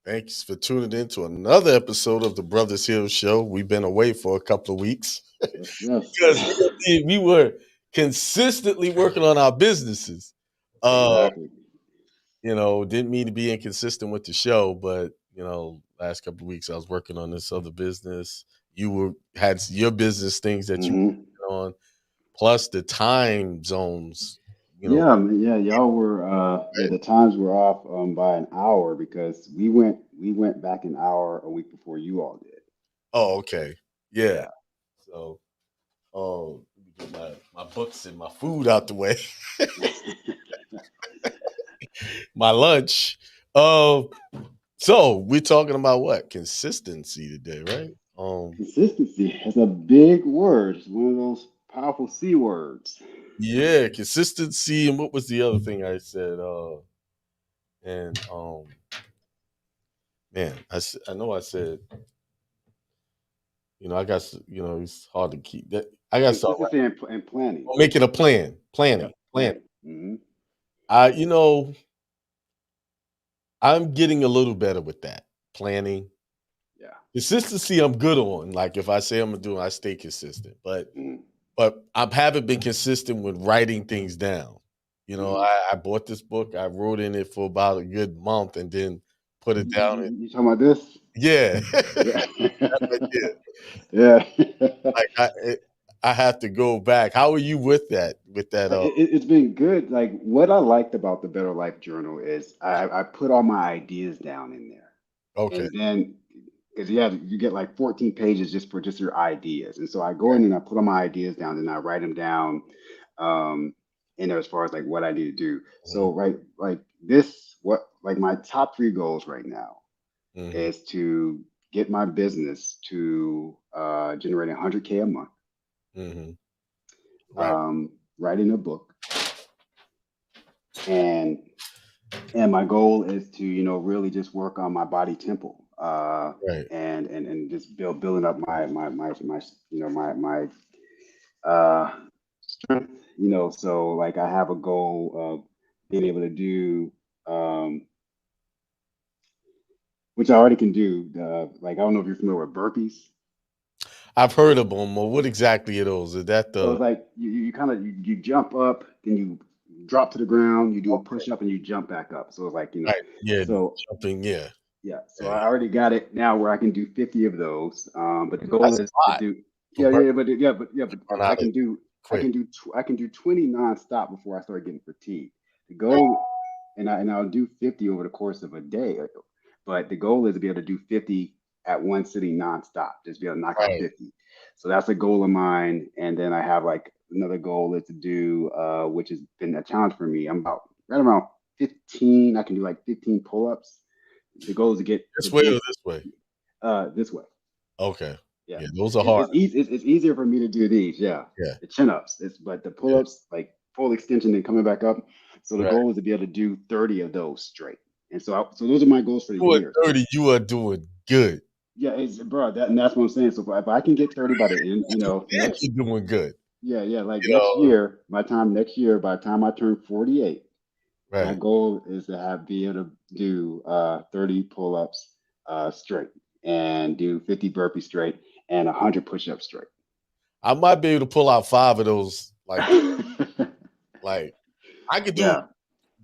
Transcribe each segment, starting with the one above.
Thanks for tuning in to another episode of the Brothers Hill Show. We've been away for a couple of weeks Yes. because we were consistently working on our businesses. Uh, Exactly. didn't mean to be inconsistent with the show, but last couple of weeks I was working on this other business. Had your business things that you hmm were working on, plus the time zones. Yeah. Y'all were. Yeah. The times were off by an hour because we went back an hour a week before you all did. Oh, okay, yeah. Yeah. So, let me get my books and my food out the way. My lunch. Um, so we're talking about what? Consistency today, right? Consistency is a big word. It's one of those powerful C words. Yeah, consistency. And what was the other thing I said? And man, I know I said, I got, it's hard to keep that. I got to start Consistency and planning. making a plan, Yep. planning. Planning. I, I'm getting a little better with that planning. Yeah. Consistency, I'm good on. Like if I say I'm gonna do it, I stay consistent. But hmm but I haven't been consistent with writing things down. hmm I bought this book. I wrote in it for about a good month, and then put it down. You talking about this? Yeah, Yeah. I did. Yeah. Like I have to go back. How are you with that? With that? It's been good. Like what I liked about the Better Life Journal is I put all my ideas down in there, Okay. and then because you get like 14 pages just your ideas, and so I go in and I put all my ideas down and I write them down, um, in there as far as like what I need to do. Mhm, So right, like this, what like my top three goals right now mhm. is to get my business to generate 100K a month, Mhm. Right. um, writing a book, and my goal is to really just work on my body temple, Right. and just building up my my uh strength, so like I have a goal of being able to do, um which I already can do, like I don't know if you're familiar with burpees. I've heard of them. Or what exactly are those? Is that So the? it's like you kind of you jump up, then you drop to the ground, you do a Okay. push up, and you jump back up. So it's like, Right. Yeah. so Jumping. Yeah. yeah, so Yeah. I already got it now where I can do 50 of those. But the goal That's is a to lot do, for yeah, birth yeah, but run I out of can do, quick. I can do 20 nonstop before I start getting fatigued. The goal, and I'll do 50 over the course of a day. But the goal is to be able to do 50 at one sitting nonstop, just be able to knock out Right. 50. So that's a goal of mine. And then I have like another goal is to do, which has been a challenge for me. I'm about right around 15. I can do like 15 pull-ups. The goal is to get This to way or do this way? this way. Okay. Yeah, Yeah, those are hard. it's easy. It's easier for me to do these. Yeah, Yeah. the chin ups. It's but the pull Yeah. ups, like full extension and coming back up. So the Right. goal is to be able to do 30 of those straight. And so those are my goals for the You are year. So 30, you are doing good. yeah, it's bro. And that's what I'm saying. So if I can get 30 by the end, And next, you're doing good. yeah, like You know, next year, by the time I turn 48, my right. goal is to be able to do 30 pull-ups straight, and do 50 burpees straight, and 100 push-ups straight. I might be able to pull out 5 of those like I could do Yeah.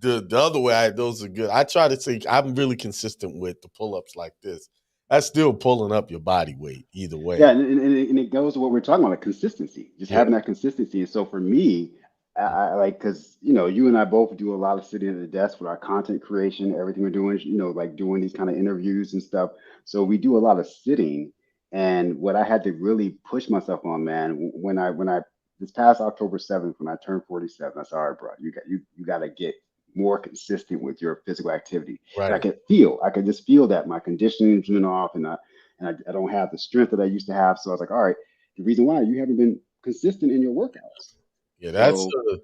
the other way. Those are good. I try to think I'm really consistent with the pull-ups like this. That's still pulling up your body weight either Yeah, way. and it goes to what we're talking about, like consistency, just Yeah. having that consistency. And so for me, I like, because you and I both do a lot of sitting at the desk with our content creation, everything we're doing, like doing these kind of interviews and stuff. So we do a lot of sitting. And what I had to really push myself on, man, when I this past October 7th, when I turned 47, I said, all right, bro, you got to get more consistent with your physical activity. And Right. I could just feel that my conditioning's been off, and I don't have the strength that I used to have. So I was like, all right, the reason why you haven't been consistent in your workouts. Yeah, that's So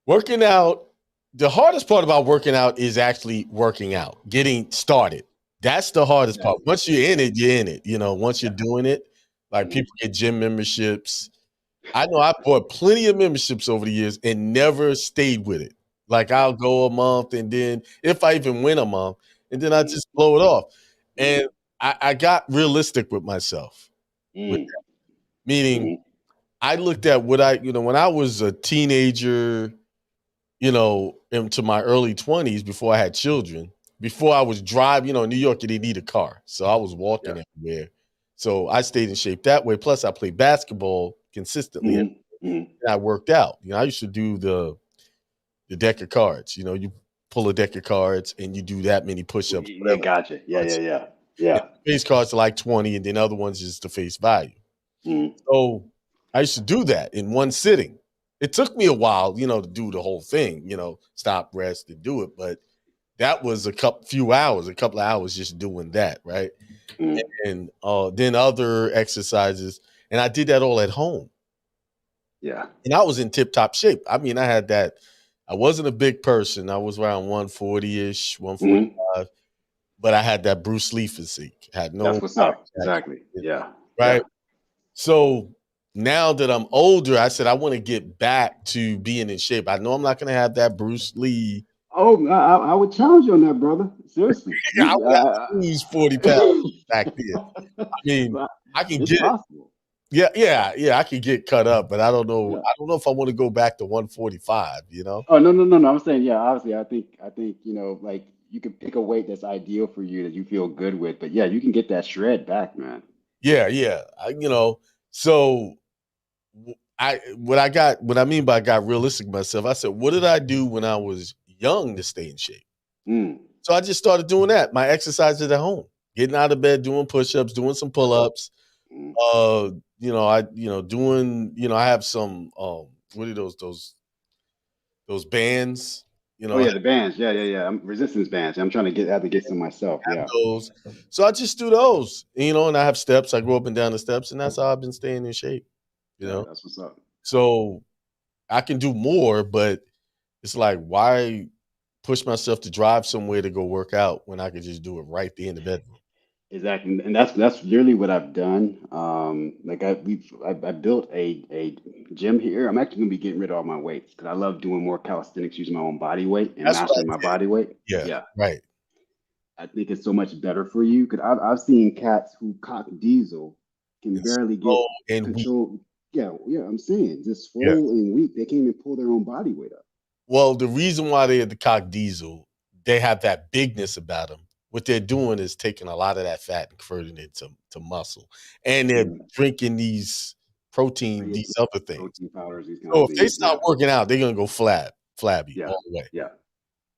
working out. The hardest part about working out is actually working out, getting started. That's the hardest part. exactly, Once you're in it, you're in it. Once you're yeah, doing it, like mhm. people get gym memberships. I know I bought plenty of memberships over the years and never stayed with it. Like Yeah, I'll go a month and then if I even went a month and then I just blow it off. And I got realistic with myself, with Mm, that. Meaning mm, I looked at what when I was a teenager, into my early 20s before I had children, before I was driving, in New York, you didn't need a car. So I was yeah. walking everywhere. So I stayed in shape that way. Plus, I played basketball consistently. Mm, mm. And I worked out. I used to do the deck of cards. You pull a deck of cards and you do that many push-ups, Yeah, whatever. gotcha. Yeah, yeah, yeah, And yeah. face cards are like 20, and then other ones is the face value. Mm, So I used to do that in one sitting. It took me a while, to do the whole thing, stop, rest, and do it. But that was a couple of hours just doing that, right? mm. And then other exercises, and I did that all at home. Yeah. And I was in tip top shape. I mean, I had that. I wasn't a big person. I was around 140 ish, Mm. 145, but I had that Bruce Lee physique. Had That's no what's body up. fat, Exactly. Yeah. Yeah. right? So now that I'm older, I said I want to get back to being in shape. I know I'm not going to have that Bruce Lee. Oh, I would challenge you on that, brother. Seriously. I would have to lose 40 pounds back then. I mean, But I can it's get, possible. yeah, I can get cut up, but I don't know. Yeah. I don't know if I want to go back to 145. Oh, no, no, no, no. I'm saying, yeah, obviously, I think, like you can pick a weight that's ideal for you that you feel good with. But yeah, you can get that shred back, man. Yeah. So what I mean by I got realistic with myself, I said, what did I do when I was young to stay in shape? Mm, So I just started doing that. My exercises at home, getting out of bed, doing push-ups, doing some pull-ups. mm. Doing, I have some what are those bands, Oh I yeah, the bands. Yeah, yeah, yeah. Resistance bands. I'm trying to have to get some myself. have Yeah. those. So I just do those, and I have steps. I go up and down the steps, and that's how I've been staying in shape, you Yeah, know. that's what's up. So I can do more, but it's like, why push myself to drive somewhere to go work out when I could just do it right there in the bedroom? Exactly, and that's literally what I've done. Like I built a gym here. I'm actually gonna be getting rid of all my weights because I love doing more calisthenics using my own body weight and That's what I mastering my body weight. Yeah, Yeah, right. I think it's so much better for you because I've seen cats who cock diesel can It's barely slow get and weak. control. Yeah, yeah, I'm saying just Yeah. swole and weak. They can't even pull their own body weight up. Well, the reason why they're the cock diesel, they have that bigness about them. What they're doing is taking a lot of that fat and converting it to muscle, and they're Mm. drinking these protein, Yeah, these other things. protein powders, these kind So of if they things. stop Yeah, working out, they're gonna go flabby yeah, all the way. yeah.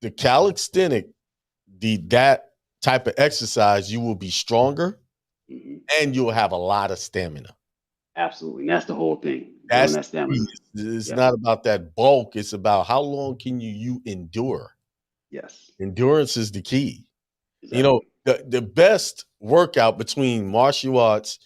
The calisthenic, that type of exercise, you will be stronger Hmm. and you'll have a lot of stamina. Absolutely. And that's the whole thing, building That's that the key. stamina. It's Yeah. not about that bulk. It's about how long can you endure. Yes. Endurance is the key. Exactly. The best workout between martial arts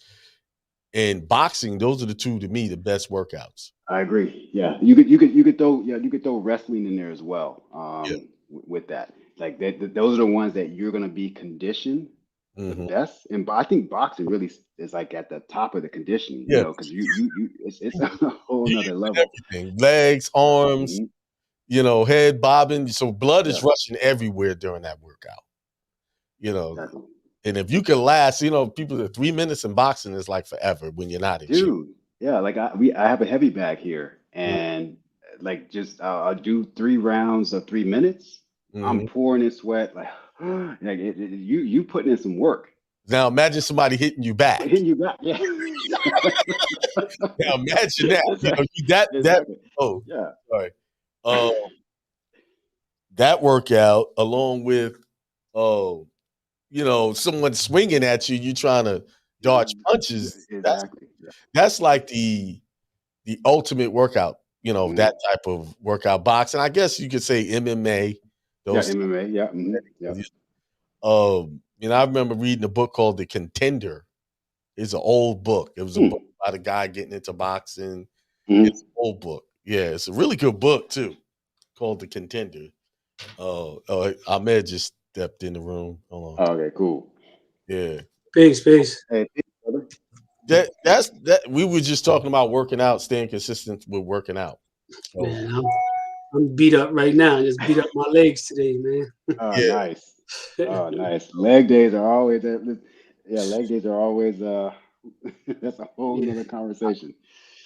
and boxing, those are the two to me, the best workouts. I agree. Yeah. You could throw wrestling in there as well. Yeah. With that. Like those are the ones that you're gonna be conditioned the Hmm. best. And but I think boxing really is like at the top of the conditioning, Yeah. because you it's a whole nother level. Everything. Legs, arms, Hmm. head bobbing. So blood is Yeah, rushing everywhere during that workout. You know, exactly. and if you can last, people that 3 minutes in boxing is like forever when you're not in shape. Dude, yeah, like I have a heavy bag here, Mm. and like just I'll do 3 rounds of 3 minutes. I'm Mhm. pouring in sweat, like you putting in some work. Now imagine somebody hitting you back. Hitting you back, yeah. Now imagine that. Exactly, That. exactly. Oh, Yeah. sorry. Uh, that workout along with, oh, someone swinging at you, you trying to dodge punches. That's Exactly. Yeah. that's like the ultimate workout. Mhm. That type of workout. Boxing, I guess you could say MMA. Yeah, Those. MMA. Yeah. Yeah. I remember reading a book called The Contender. It's an old book. It was a Hmm. book about a guy getting into boxing. It's Mhm. an old book. Yeah, it's a really good book too, called The Contender. Ahmed just stepped in the room. Hold on. Okay, cool. Yeah. Peace, peace. Hey, thanks, brother. That we were just talking about working out, staying consistent with working out. So Man, I'm beat up right now. I just beat up my legs today, man. Oh, yeah, nice. Oh, nice. Leg days are always yeah, leg days are always that's a whole Yeah, nother conversation.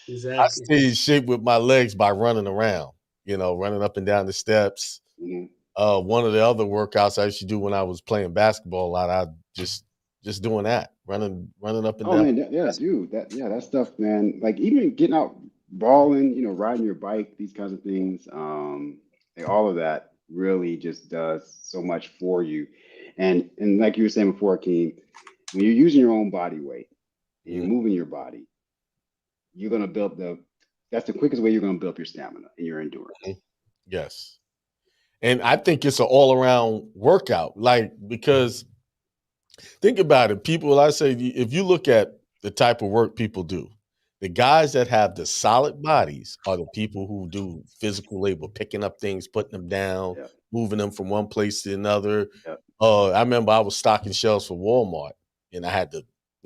I exactly. stay in shape with my legs by running around, running up and down the steps. Mhm. One of the other workouts I used to do when I was playing basketball a lot, I just doing that, running up and Oh down. man, yeah, dude, that stuff, man. Like even getting out, balling, riding your bike, these kinds of things, like all of that really just does so much for you. And like you were saying before, Keem, when you're using your own body weight and you're Mm, moving your body, you're gonna build that's the quickest way you're gonna build up your stamina and your endurance. mhm. Yes. And I think it's an all around workout, like because think about it. People, I say, if you look at the type of work people do, the guys that have the solid bodies are the people who do physical labor, picking up things, putting them down, Yeah, moving them from one place to another. yeah. I remember I was stocking shelves for Walmart, and I had to,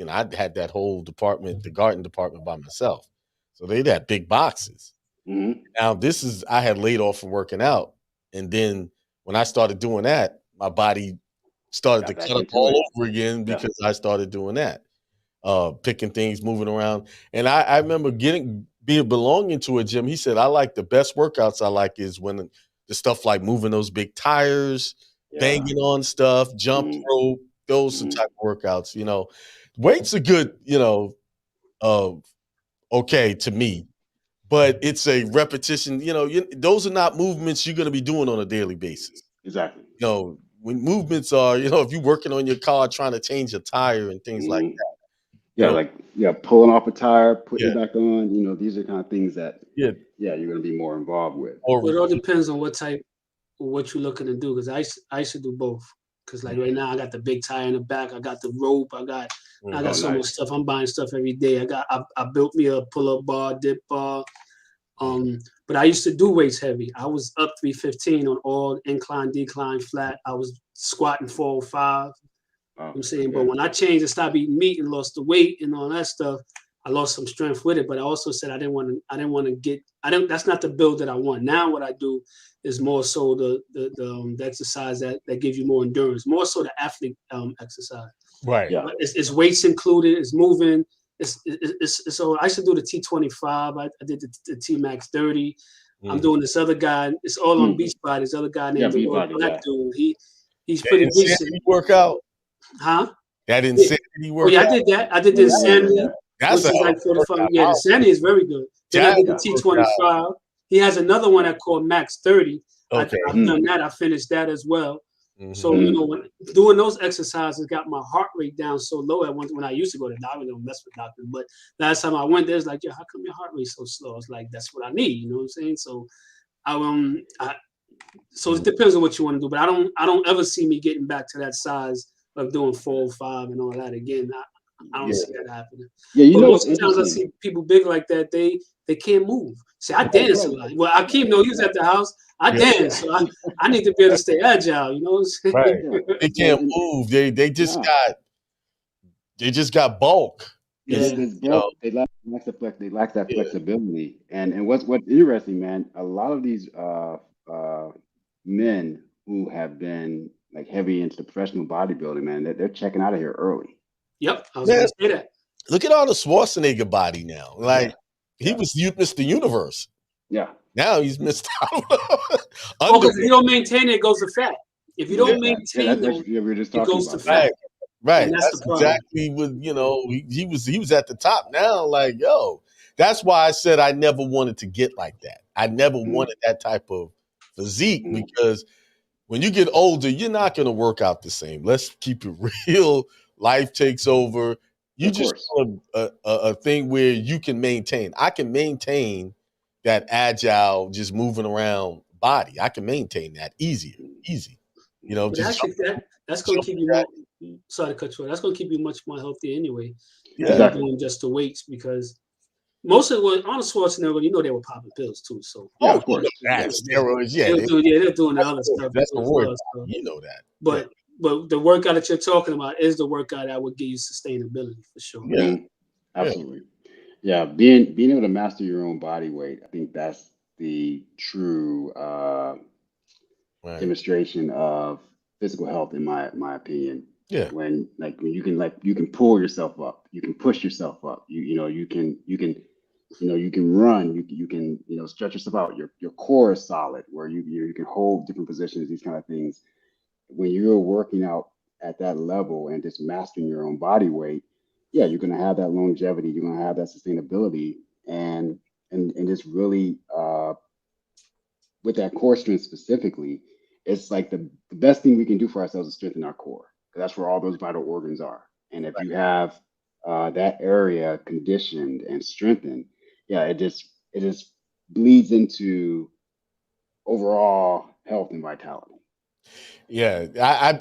I had that whole department, the garden department, by myself. So they had big boxes. Hmm. Now I had laid off from working out, and then when I started doing that, my body started to Got back cut up into it. all over again Yeah. because I started doing that, picking things, moving around. And I remember being belonging to a gym. He said, I like the best workouts I like is when the stuff like moving those big tires, Yeah. banging on stuff, jump Hmm. rope, those are the Hmm. type of workouts. Weights are good, uh, okay to me, but it's a repetition. Those are not movements you're going to be doing on a daily basis. Exactly. When movements are, if you're working on your car trying to change a tire and things like Hmm. that, you Yeah, know, like yeah, pulling off a tire, putting yeah, it back on. These are kind of things that yeah, yeah, you're gonna be more involved with. Well, or it all depends on what you're looking to do. Because I used to do both. Because like right now, I got the big tire in the back. I got the rope. I got Oh, mhm, so much nice. stuff. I'm buying stuff every day. I built me a pull up bar, dip bar. mhm, But I used to do weights heavy. I was up 315 on all incline, decline, flat. I was squatting 405. Oh, I'm saying, but okay. when I changed and stopped eating meat and lost the weight and all that stuff, I lost some strength with it. But I also said I didn't want to get I don't that's not the build that I want. Now what I do is more so the exercise that gives you more endurance, more so the athlete exercise. right. Yeah. But it's weights included, it's moving. So I should do the T25. I did the T Max 30. I'm Mhm. doing this other guy. It's all on Hmm. Beachbody. This other guy Yeah, named the beat Roy body. Black Yeah. dude. He's That pretty recent, insanity workout. huh? That Yeah. insanity Oh yeah, I workout. did that. I did the Yeah, yeah, yeah, Insanity, yeah. That's which a is hell of like a 45. workout. Yeah, the Insanity is very good. Then I Jack did the Yeah. workout. T25. He has another one Yeah. that called Max 30. Okay. I've done Hmm. that. I finished that as well. Hmm. So Hmm. when doing those exercises got my heart rate down so low at once when I used to go to doctor, don't mess with doctors. But last time I went there, it's like, yeah, how come your heart rate so slow? It's like that's what I need. You know what I'm saying? So so it depends on what you want to do. But I don't ever see me getting back to that size of doing 4 or 5 and all that again. I don't Yeah. see that happening. Yeah. You But know what's most of the times I interesting? see people big like that, they can't move. See, I Right. dance a Right. lot. Well, Akeem, no, he was at the house. I Yeah. dance, Yeah. so I need to be able to stay agile. You know what I'm Right. saying? Yeah. They Man. can't move. Nah. They just got bulk. Yeah, It's Yeah. there's both. They lack that yeah. flexibility. And what's interesting, man, a lot of these men who have been like heavy into professional bodybuilding, man, they're checking out of here early. Yep. I was Man, gonna say that. look at all the Schwarzenegger body now. Yeah, Like he yeah, was Mr. Universe. yeah. Now he's Mr. Well, because if you Underwear. don't maintain it, it goes to fat. If you It goes Yeah, to don't fat. Yeah, maintain that's those, yeah, we were just it talking goes to about that. fat, right. Right. and that's the That's problem. exactly what he was at the top now. Like, yo, that's why I said I never wanted to get like that. I never Mm, wanted that type of physique mm. because when you get older, you're not going to work out the same. Let's keep it real. Life takes over. You Of just course. want a thing where you can maintain. I can maintain that agile, just moving around body. I can maintain that Mm, easy. But Just actually, that's going to jump keep you more. Sorry to cut you off. That's going to keep you much more healthy anyway than yeah. you exactly. doing just the weights because most of what Arnold Schwarzenegger, they were popping pills too. So Yeah, Oh, of you know course. that Yeah. steroids. Yeah, they're doing the other stuff that's too the as word. well. So, You know that. Yeah, but but the workout that you're talking about is the workout that would give you sustainability for sure. yeah, Hmm. yeah. Absolutely. Yeah, being able to master your own body weight, I think that's the true Right. demonstration of physical health, in my opinion. Yeah. When you can pull yourself up, you can push yourself up. You can run. You can stretch yourself out. Your core is solid, where you can hold different positions. These kind of things. When you're working out at that level and just mastering your own body weight, yeah, you're gonna have that longevity. You're gonna have that sustainability, and just really with that core strength specifically, it's like the best thing we can do for ourselves is strengthen our core, because that's where all those vital organs are. And if you have that area conditioned and strengthened, yeah, it just bleeds into overall health and vitality. Yeah,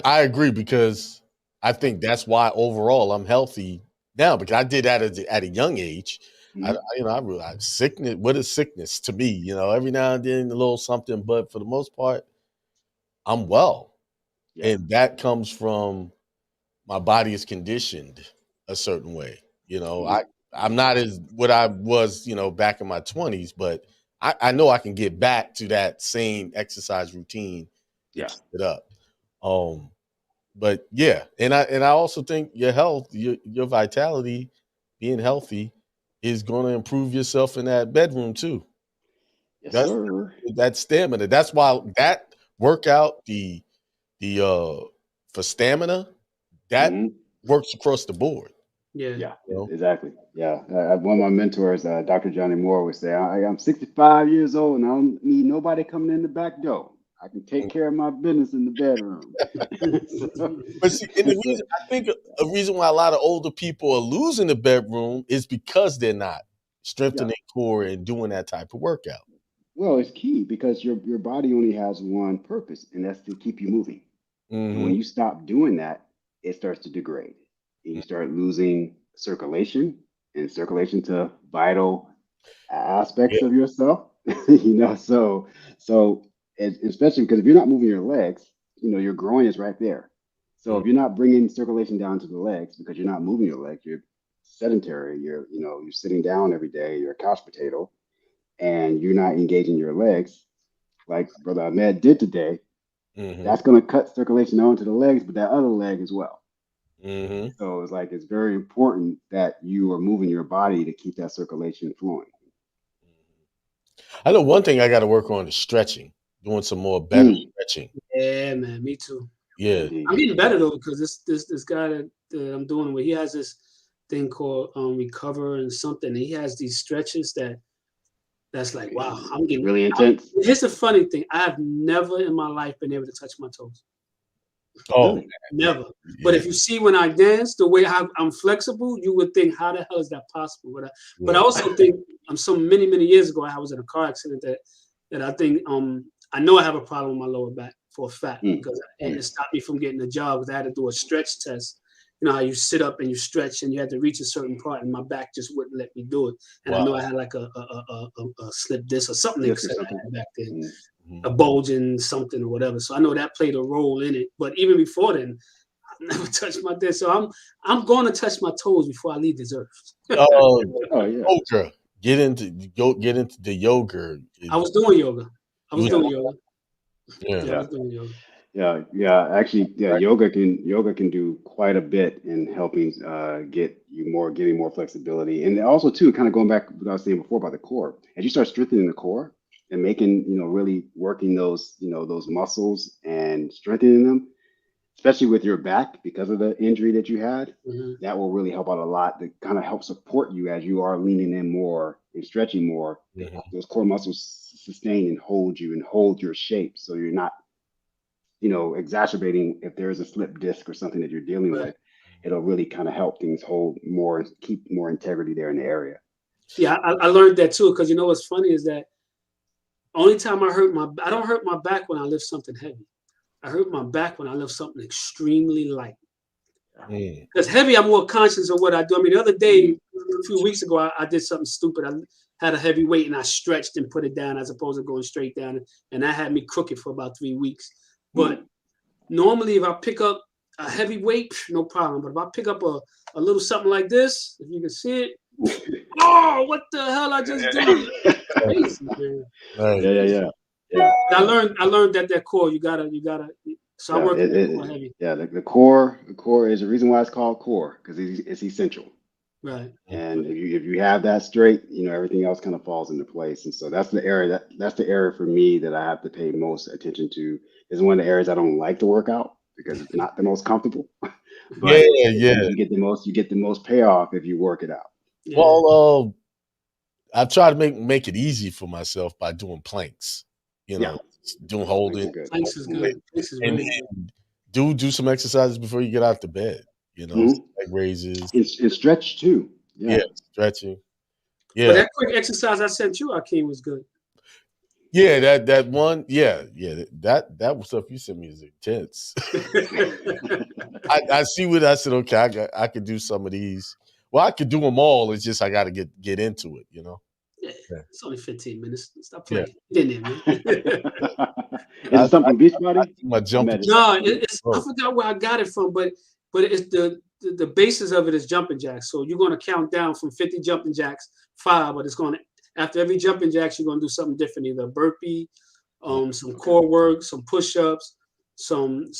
I agree, because I think that's why overall I'm healthy now, because I did that at a young age. Mhm. I realize sickness. What is sickness to me? Every now and then a little something, but for the most part, I'm well, Yeah. and that comes from my body is conditioned a certain way. Mhm. I'm not as what I was, back in my 20s, but I know I can get back to that same exercise routine to Yeah. keep it up. Um, but yeah, and I also think your health, your vitality, being healthy is going to improve yourself in that bedroom too. Yes, That's sir. that stamina. That's why that workout, the for stamina, that Mhm. works across the board. Yeah. Yeah, You know? exactly. Yeah. One of my mentors, Dr. Johnny Moore, would say, I'm 65 years old and I don't need nobody coming in the back door. I can take care of my business in the bedroom. so, But see, and the so, reason I think a reason why a lot of older people are losing the bedroom is because they're not yeah. strengthening core and doing that type of workout. Well, it's key because your body only has one purpose, and that's to keep you moving. And Hmm. when you stop doing that, it starts to degrade. And you start losing circulation and circulation to vital aspects Yeah. of yourself. So especially because if you're not moving your legs, your groin is right there. So Mm. if you're not bringing circulation down to the legs because you're not moving your legs, you're sedentary. You're sitting down every day. You're a couch potato, and you're not engaging your legs like Brother Ahmed did today. Hmm. That's going to cut circulation onto the legs, but that other leg as well. Hmm. So it's very important that you are moving your body to keep that circulation flowing. I know one thing I got to work on is stretching, doing some more better Mm, stretching. Yeah, man. Me too. Yeah. I'm indeed. getting better though because this guy that I'm doing with, he has this thing called Recover and something. He has these stretches that's like, wow. I'm getting. Really intense. Here's the funny thing. I have never in my life been able to touch my toes. Oh, Really? man. Never. But Yeah. if you see when I dance, the way I'm flexible, you would think, how the hell is that possible? But I Yeah. also think so many years ago, I was in a car accident that I think I know I have a problem with my lower back for a fact Mm, because it mm. stopped me from getting a job because I had to do a stretch test. You know how you sit up and you stretch and you had to reach a certain part and my back just wouldn't let me do it. And I Wow. know I had like a slip disc or something they Disc or said I something. had back then, Mm. a Mhm. bulging something or whatever. So I know that played a role in it. But even before then, never touched my desk. So I'm going to touch my toes before I leave this earth. Uh, Oh yeah. yoga. Get into the yoga. I was doing yoga. I You was was Yeah. doing yoga. Yeah. Yeah, I Yeah. was doing yoga. Yeah. Actually, yeah. Right. Yoga can do quite a bit in helping getting more flexibility, and also too, kind of going back to what I was saying before about the core. As you start strengthening the core and making, really working those muscles and strengthening them, especially with your back because of the injury that you had, Hmm. that will really help out a lot to kind of help support you as you are leaning in more and stretching more. Mhm. Those core muscles sustain and hold you and hold your shape so you're not, exacerbating if there is a slip disc or something that you're dealing Right. with. It'll really kind of help things hold more, keep more integrity there in the area. Yeah, I learned that too because you know what's funny is that only time I don't hurt my back when I lift something heavy. I hurt my back when I lift something extremely light. Mm. Because heavy, I'm more conscious of what I do. I mean, the other day, Mhm. a few weeks ago, I did something stupid. I had a heavy weight and I stretched and put it down as opposed to going straight down. And that had me crooked for about 3 weeks. But normally, if I pick up a heavy weight, no problem. But if I pick up a little something like this, if you can see it, oh, what the hell I just did? Crazy, man. Right. Yeah, yeah, Crazy. yeah, yeah. I learned that core, you gotta So I Yeah, work in core heavy. yeah. The core is the reason why it's called core because it's essential. Right. And if you have that straight, everything else kind of falls into place. And so that's the area that's the area for me that I have to pay most attention to. Is one of the areas I don't like to work out because it's not the most comfortable. Yeah, But yeah. you get the most payoff if you work it out. Yeah. Well, I try to make it easy for myself by doing planks. Yeah, Doing planks holding, are good. Planks is good. Planks is and really good. do some exercises before you get out the bed. Hmm. Leg raises. And stretch too. Yeah, Yeah. stretching. But Yeah, that quick exercise I sent you, Akeem, was good. yeah. That one. Yeah, yeah. That stuff you sent me is intense. I see what I said. Okay, I could do some of these. Well, I could do them all. It's just I got to get into it. Yeah, Yeah. it's only 15 minutes. Stop Yeah. playing. Get in there, man. Is it something Beachbody? I do my jumping. No, it's I Oh, forgot where I got it from, but it's the basis of it is jumping jacks. So you're going to count down from 50 jumping jacks, 5, but it's going to after every jumping jacks you're going to do something different, either a burpee, some core work, some push-ups, some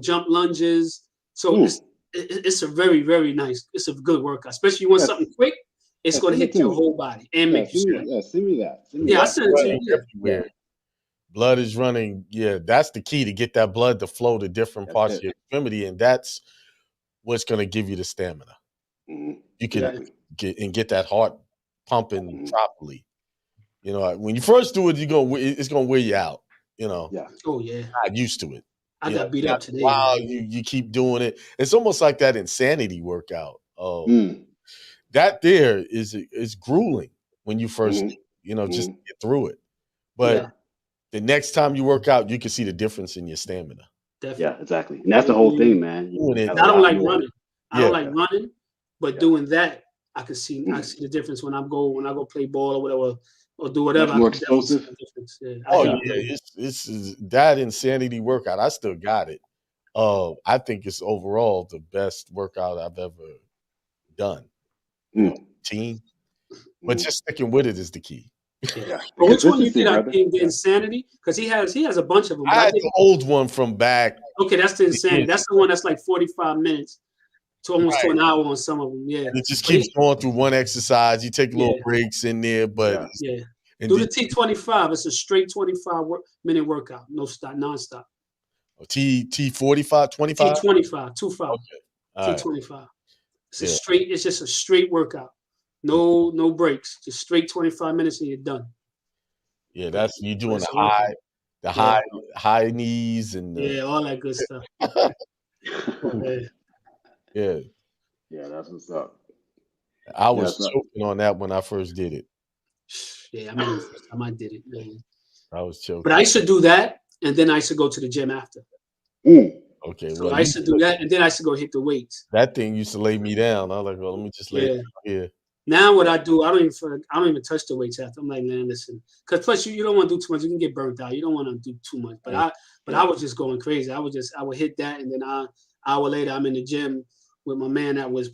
jump lunges. So it's a very very nice. It's a good workout, especially you want Yes. something quick. It's Yeah, going to send it hit to your me. whole body and Yeah, make you send me, sweat. yeah, send me that. Send me Yeah, I that. sent it to you. running Yeah. everywhere. Blood is running. Yeah, that's the key to get that blood to flow to different That's parts it. of your extremity, and that's what's going to give you the stamina. Mhm. You can Exactly. get that heart pumping Mhm. properly. When you first do it, it's gonna wear you out. Yeah. Oh yeah, Not used to it. I got beat up After a today, while, man. you keep doing it. It's almost like that insanity workout. Mm. That there is grueling when you first, Mhm. just Mhm. get through it. Yeah, But the next time you work out, you can see the difference in your stamina. definitely. Yeah, exactly. And that's the whole thing, man. You Doing it, have I a don't lot like more. running. I yeah, don't like running, but Yeah. doing that, I see Mhm. the difference when I go play ball or whatever or do Much whatever. I more can definitely see explosive. the difference. Yeah, I oh hate yeah, running. this is that insanity workout. I still got it. I think it's overall the best workout I've ever done. Mm. Team, but Mhm. just sticking with it is the key. Yeah. The But which one you consistency, did? I brother. think the Yeah. insanity because he has a bunch of them. But I I had did the old one from back. okay. That's the insanity. years That's the one that's like 45 minutes to almost to Right. an hour on some of them. Yeah, And it just but keeps going through one exercise. You take little yeah, breaks in there, but Yeah. yeah. and Do then the T25. It's a straight 25-minute workout, no stop, nonstop. T 45 25. T25, 25. Okay, all right, T25. yeah, It's just a straight workout. No breaks. Just straight 25 minutes and you're done. yeah. But, That's you but doing it's a workout. the Yeah. high knees and Yeah, all that good stuff. Yeah. yeah. Yeah, that's what's up. I Yeah, was so choking on that when I first did it. Yeah, I remember the first time I did it, man. I was But I choking. used to do that and then I used to go to the gym after. mm. Okay, So well, I used to do that and then I used to go hit the weights. that thing used to lay me down. I was like, well, let me just lay Yeah. down here. Now what I do, I don't even touch the weights after. I'm like, man, listen, because plus you don't want to do too much. You can get burnt out. You don't want to do too much. But I was just going crazy. I would hit that, and then hour later I'm in the gym with my man that was,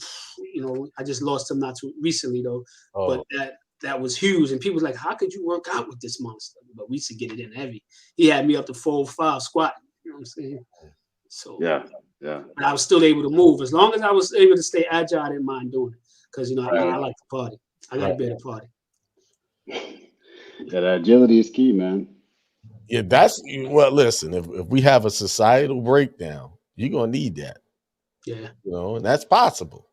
I just lost him not too recently though. But Oh, that was huge, and people was like, how could you work out with this monster? But we used to get it in heavy. He had me up to 405 squat. You know what I'm saying? So Yeah. Yeah. but I was still able to move as long as I was able to stay agile. I didn't mind doing it because I like to party. I got to right. be able to party. Yeah, that agility is key, man. Yeah, well. Listen, if we have a societal breakdown, you're gonna need that. Yeah, And that's possible.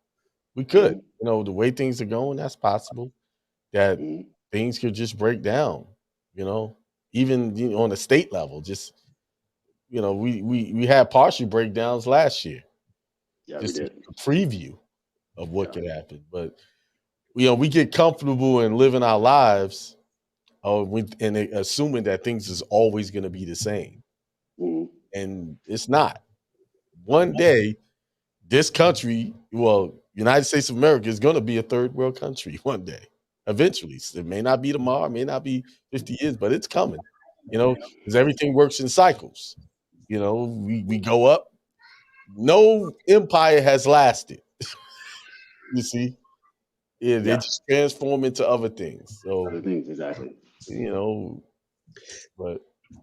We could, Mhm. the way things are going, that's possible. That Mhm. things could just break down. Even on a state level. Just we had partial breakdowns last year. Yeah, we Just did. a preview of what Yeah. could happen. But we get comfortable in living our lives, and assuming that things is always going to be the same, Mhm. and it's not. One day, this country, well, United States of America, is going to be a third world country one day. Eventually, it may not be tomorrow, it may not be 50 years, but it's coming. Because everything works in cycles. We go up. No empire has lasted. You see, they Yeah. just transform into other things. So Other things, exactly. you know, but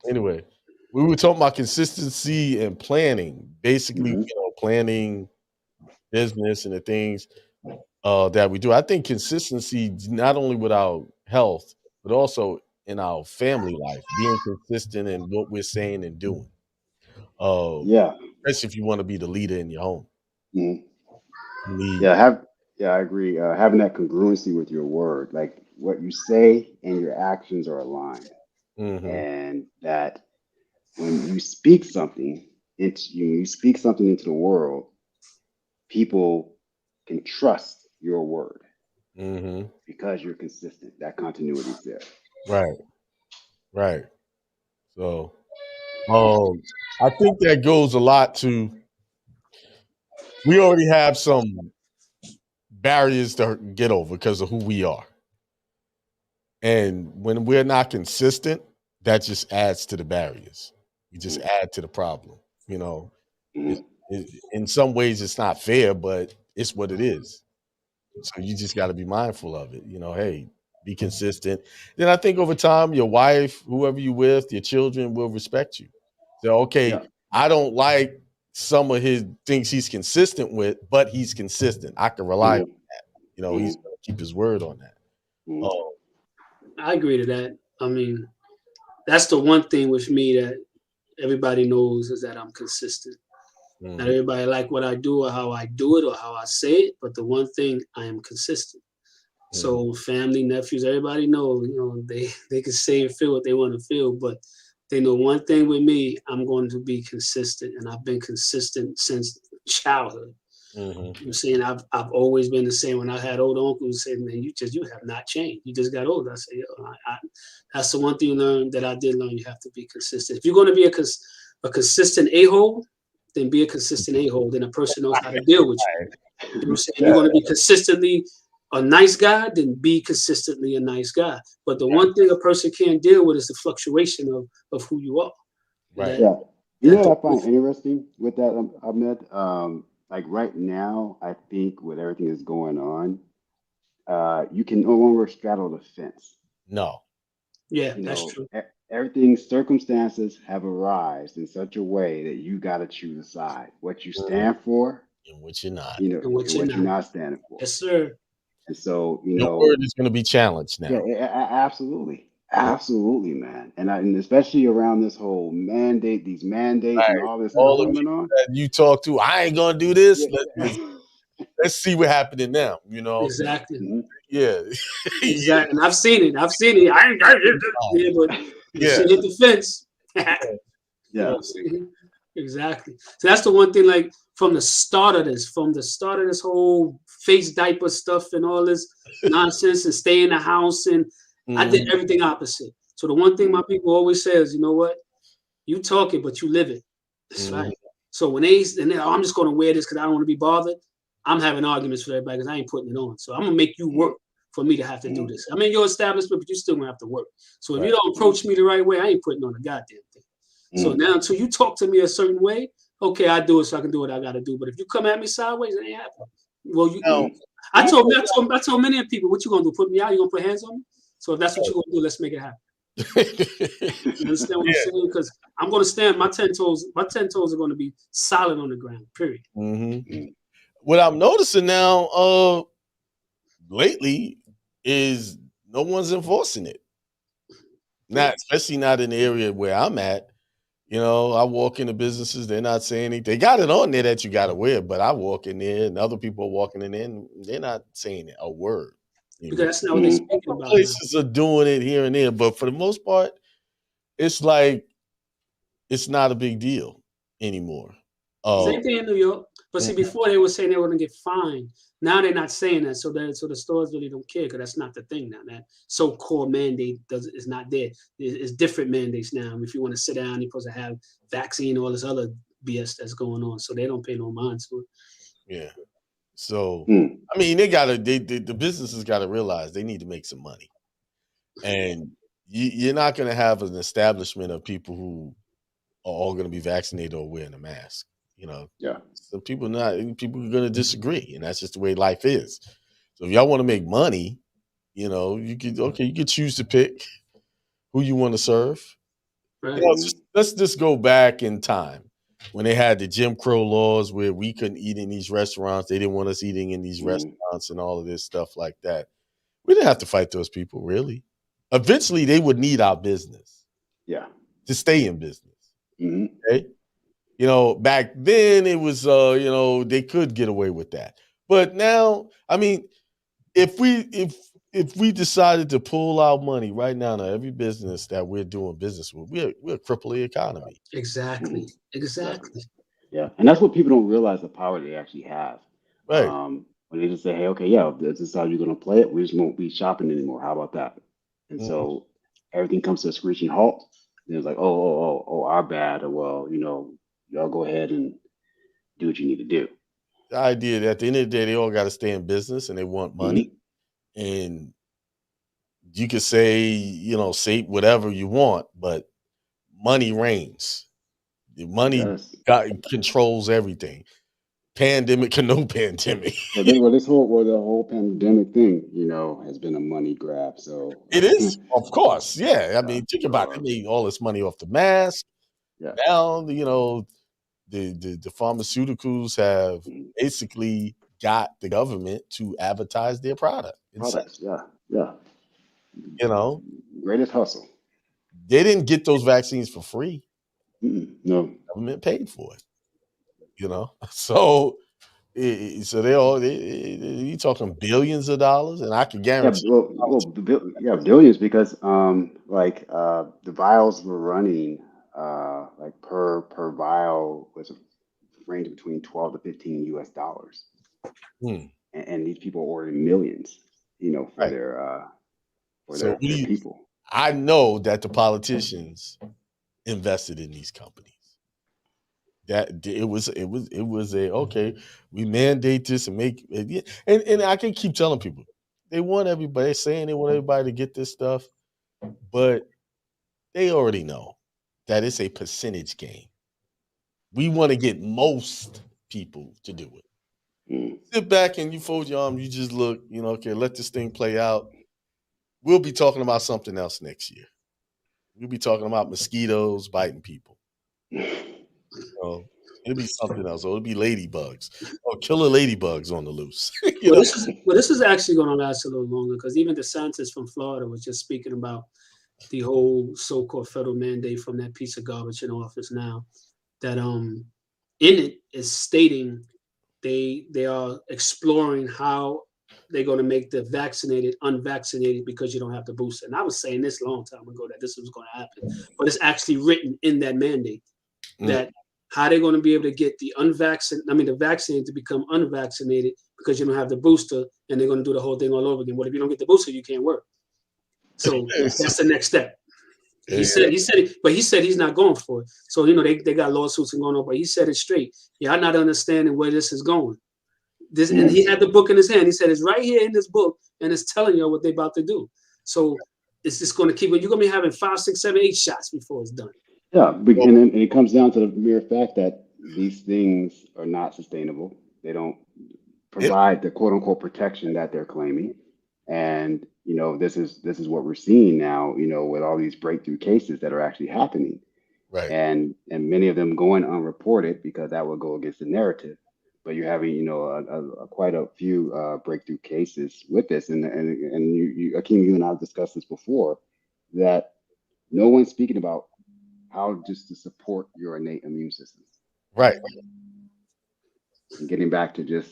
anyway, we were talking about consistency and planning. Basically, Mhm. planning business and the things that we do. I think consistency not only with our health, but also in our family life, being consistent in what we're saying and doing. Uh, Yeah. especially if you want to be the leader in your home. Mhm. You need Yeah, yeah, I agree. Having that congruency with your word, like what you say and your actions are aligned, hmm and that when you speak something you speak something into the world, people can trust your word hmm because you're consistent. That continuity is there. right, right. So I think that goes a lot to we already have some barriers to get over because of who we are. And when we're not consistent, that just adds to the barriers. You just Mhm. add to the problem. You know, it, Mhm. in some ways, it's not fair, but it's what it is. So you just got to be mindful of it. Hey, be consistent. Then I think over time, your wife, whoever you with, your children will respect you. So, okay, Yeah. I don't like some of his things he's consistent with, but he's consistent. I can rely on, Mhm. he's Mhm. going to keep his word on that. Mhm. Oh, I agree to that. I mean, that's the one thing with me that everybody knows is that I'm consistent. Not mhm, everybody like what I do or how I do it or how I say it, but the one thing I am consistent. mhm, So family, nephews, everybody know, they can say and feel what they want to feel, but they know one thing with me, I'm going to be consistent, and I've been consistent since childhood. mhm, I'm saying I've always been the same. When I had old uncles who said, "Man, you have not changed. You just got older." I say, "Yo, that's the one thing you learn that I did learn. You have to be consistent. If you're going to be a consistent a hole, then be a consistent a hole. Then a person knows how to deal with you. You know what I'm saying? yeah, You're going to be consistently a nice guy, then be consistently a nice guy. But the one thing a person can't deal with is the fluctuation of who you are. And right. that Yeah. You know that what I find interesting with that, Ahmed? Like right now, I think with everything that's going on, you can no longer straddle the fence. No. yeah, You that's know, true. everything, circumstances have arisen in such a way that you got to choose a side, what you Mhm. stand for, In which you're not. And what and you're what you're not. not standing for. Yes, sir. And so, Your word is going to be challenged yeah, now. absolutely. Absolutely, man. And especially around this whole these mandates and Right. all this stuff All the coming people on. that you talk to, I ain't gonna do this. Yeah. Let's see what happening now. Exactly. Mhm. Yeah. Yeah. Exactly. And I've seen it. I've seen it. Yeah, but the Yeah. shit hit the fence. You know Yeah. what I'm saying? Exactly. So that's the one thing, like from the start of this whole face diaper stuff and all this nonsense and stay in the house, and I did Mhm. everything opposite. So the one thing my Mhm. people always say is, you know what? You talk it, but you live it. That's Mhm. right. So when oh, I'm just gonna wear this because I don't want to be bothered. I'm having arguments with everybody because I ain't putting it on. So I'm gonna make you Mhm. work for me to have to do Mhm. this. I'm in your establishment, but you still gonna have to work. So if you Right. don't approach me the right way, I ain't putting on a goddamn thing. So Mhm. now until you talk to me a certain way, okay, I do it so I can do what I gotta do. But if you come at me sideways, it ain't happening. Well, Now, Mhm. I told many people, what you gonna do? Put me out? You gonna put hands on me? So if that's what you're gonna do, let's make it happen. You understand what I'm yeah. saying? Because I'm gonna stand my 10 toes. My 10 toes are gonna be solid on the ground. Period. hmm Mhm. What I'm noticing now, lately, is no one's enforcing it. Yeah. Not especially not in the area where I'm at. I walk into businesses, they're not saying anything. They got it on there that you got to wear, but I walk in there and other people are walking in there and they're not saying a word Because anymore. that's not what they're Mhm. speaking Some about now. places are doing it here and there, but for the most part, it's like it's not a big deal anymore. Same Oh, thing in New York. But see, mhm, before they were saying they were gonna get fined. Now they're not saying that, so the stores really don't care because that's not the thing now. That so-called mandate is not there. It's different mandates now. If you want to sit down, you're supposed to have vaccine, all this other BS that's going on. So they don't pay no mind to it. yeah. So, Mhm. I mean, the businesses got to realize they need to make some money, and you're not going to have an establishment of people who are all going to be vaccinated or wearing a mask. You know, Yeah. some people are going to disagree, and that's just the way life is. So if y'all want to make money, you could choose to pick who you want to serve. Right. It's Mhm. just let's just go back in time when they had the Jim Crow laws where we couldn't eat in these restaurants. They didn't want us eating in these restaurants and all of this stuff like that. We didn't have to fight those people, really. Eventually, they would need our business. Yeah. To stay in business. Mm-hmm. Okay. Back then it was, they could get away with that. But now, I mean, if we decided to pull our money right now to every business that we're doing business with, we'll cripple the economy. Exactly. Mm-hmm. Exactly. Yeah. And that's what people don't realize, the power they actually have. Right. When they just say, hey, okay, yeah, this is how you're going to play it. We just won't be shopping anymore. How about that? And so everything comes to a screeching halt. And it's like, oh, our bad. Or, well, y'all go ahead and do what you need to do. The idea that at the end of the day, they all got to stay in business and they want money. Mm-hmm. And you could say whatever you want, but money reigns. The money controls everything. Pandemic or no pandemic. The whole pandemic thing, has been a money grab. So it is, of course. Yeah. I mean, think about it. They made all this money off the mask. Yeah. Now, the pharmaceuticals have basically got the government to advertise their products. Yeah. Greatest hustle. They didn't get those vaccines for free. No. The government paid for it. So you talking billions of dollars, and I can guarantee. Billions, because the vials were running like per vial was ranging between $12 to $15 US. And these people ordering millions, for their people. I know that the politicians invested in these companies. That it was we mandate this and make it, and I can keep telling people they want everybody saying they want everybody to get this stuff, but they already know that it's a percentage game. We want to get most people to do it. Sit back and you fold your arms, you just look, okay, let this thing play out. We'll be talking about something else next year. We'll be talking about mosquitoes biting people. It'll be something else. Or it'll be ladybugs. Or killer ladybugs on the loose. This is actually going to last a little longer, because even DeSantis from Florida was just speaking about the whole so-called federal mandate from that piece of garbage in office now. That in it is stating they are exploring how they're going to make the vaccinated unvaccinated because you don't have the booster. And I was saying this a long time ago that this was going to happen, but it's actually written in that mandate that how they're going to be able to get the vaccinated to become unvaccinated because you don't have the booster, and they're going to do the whole thing all over again. What if you don't get the booster, you can't work? So that's the next step. He said he's not going for it. So, they got lawsuits and going on, but he said it straight. Y'all not understanding where this is going. And he had the book in his hand. He said, it's right here in this book, and it's telling you what they're about to do. So it's just going to keep, you're going to be having 5, 6, 7, 8 shots before it's done. Yeah, and it comes down to the mere fact that these things are not sustainable. They don't provide the quote unquote protection that they're claiming. And, this is what we're seeing now, with all these breakthrough cases that are actually happening. Right. And many of them going unreported because that will go against the narrative. But you're having, quite a few breakthrough cases with this. And Akeem, you and I have discussed this before, that no one's speaking about how just to support your innate immune system. Right. And getting back to just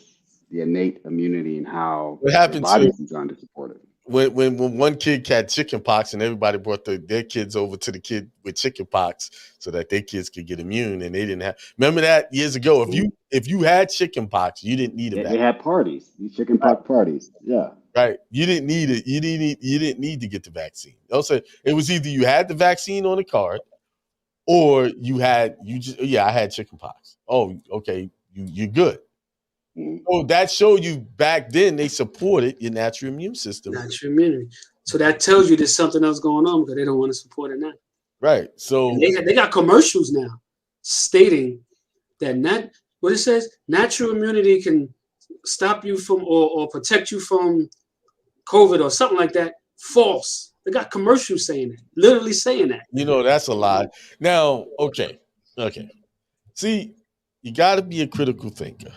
the innate immunity and how what happened your body's designed to support it. When one kid had chicken pox and everybody brought their kids over to the kid with chicken pox so that their kids could get immune, and they didn't have. Remember that years ago? If you had chicken pox, you didn't need a vaccine. They had parties, these chicken pox parties. Yeah. Right. You didn't need it. You didn't need to get the vaccine. Also, it was either you had the vaccine on the card, or I had chicken pox. Oh, okay, you're good. So that showed you back then they supported your natural immune system. Natural immunity. So that tells you there's something else going on because they don't want to support it now. Right. So they got commercials now stating that what it says, natural immunity can stop you from or protect you from COVID or something like that. False. They got commercials saying that, literally saying that. You know, that's a lie. Now, okay. See, you got to be a critical thinker.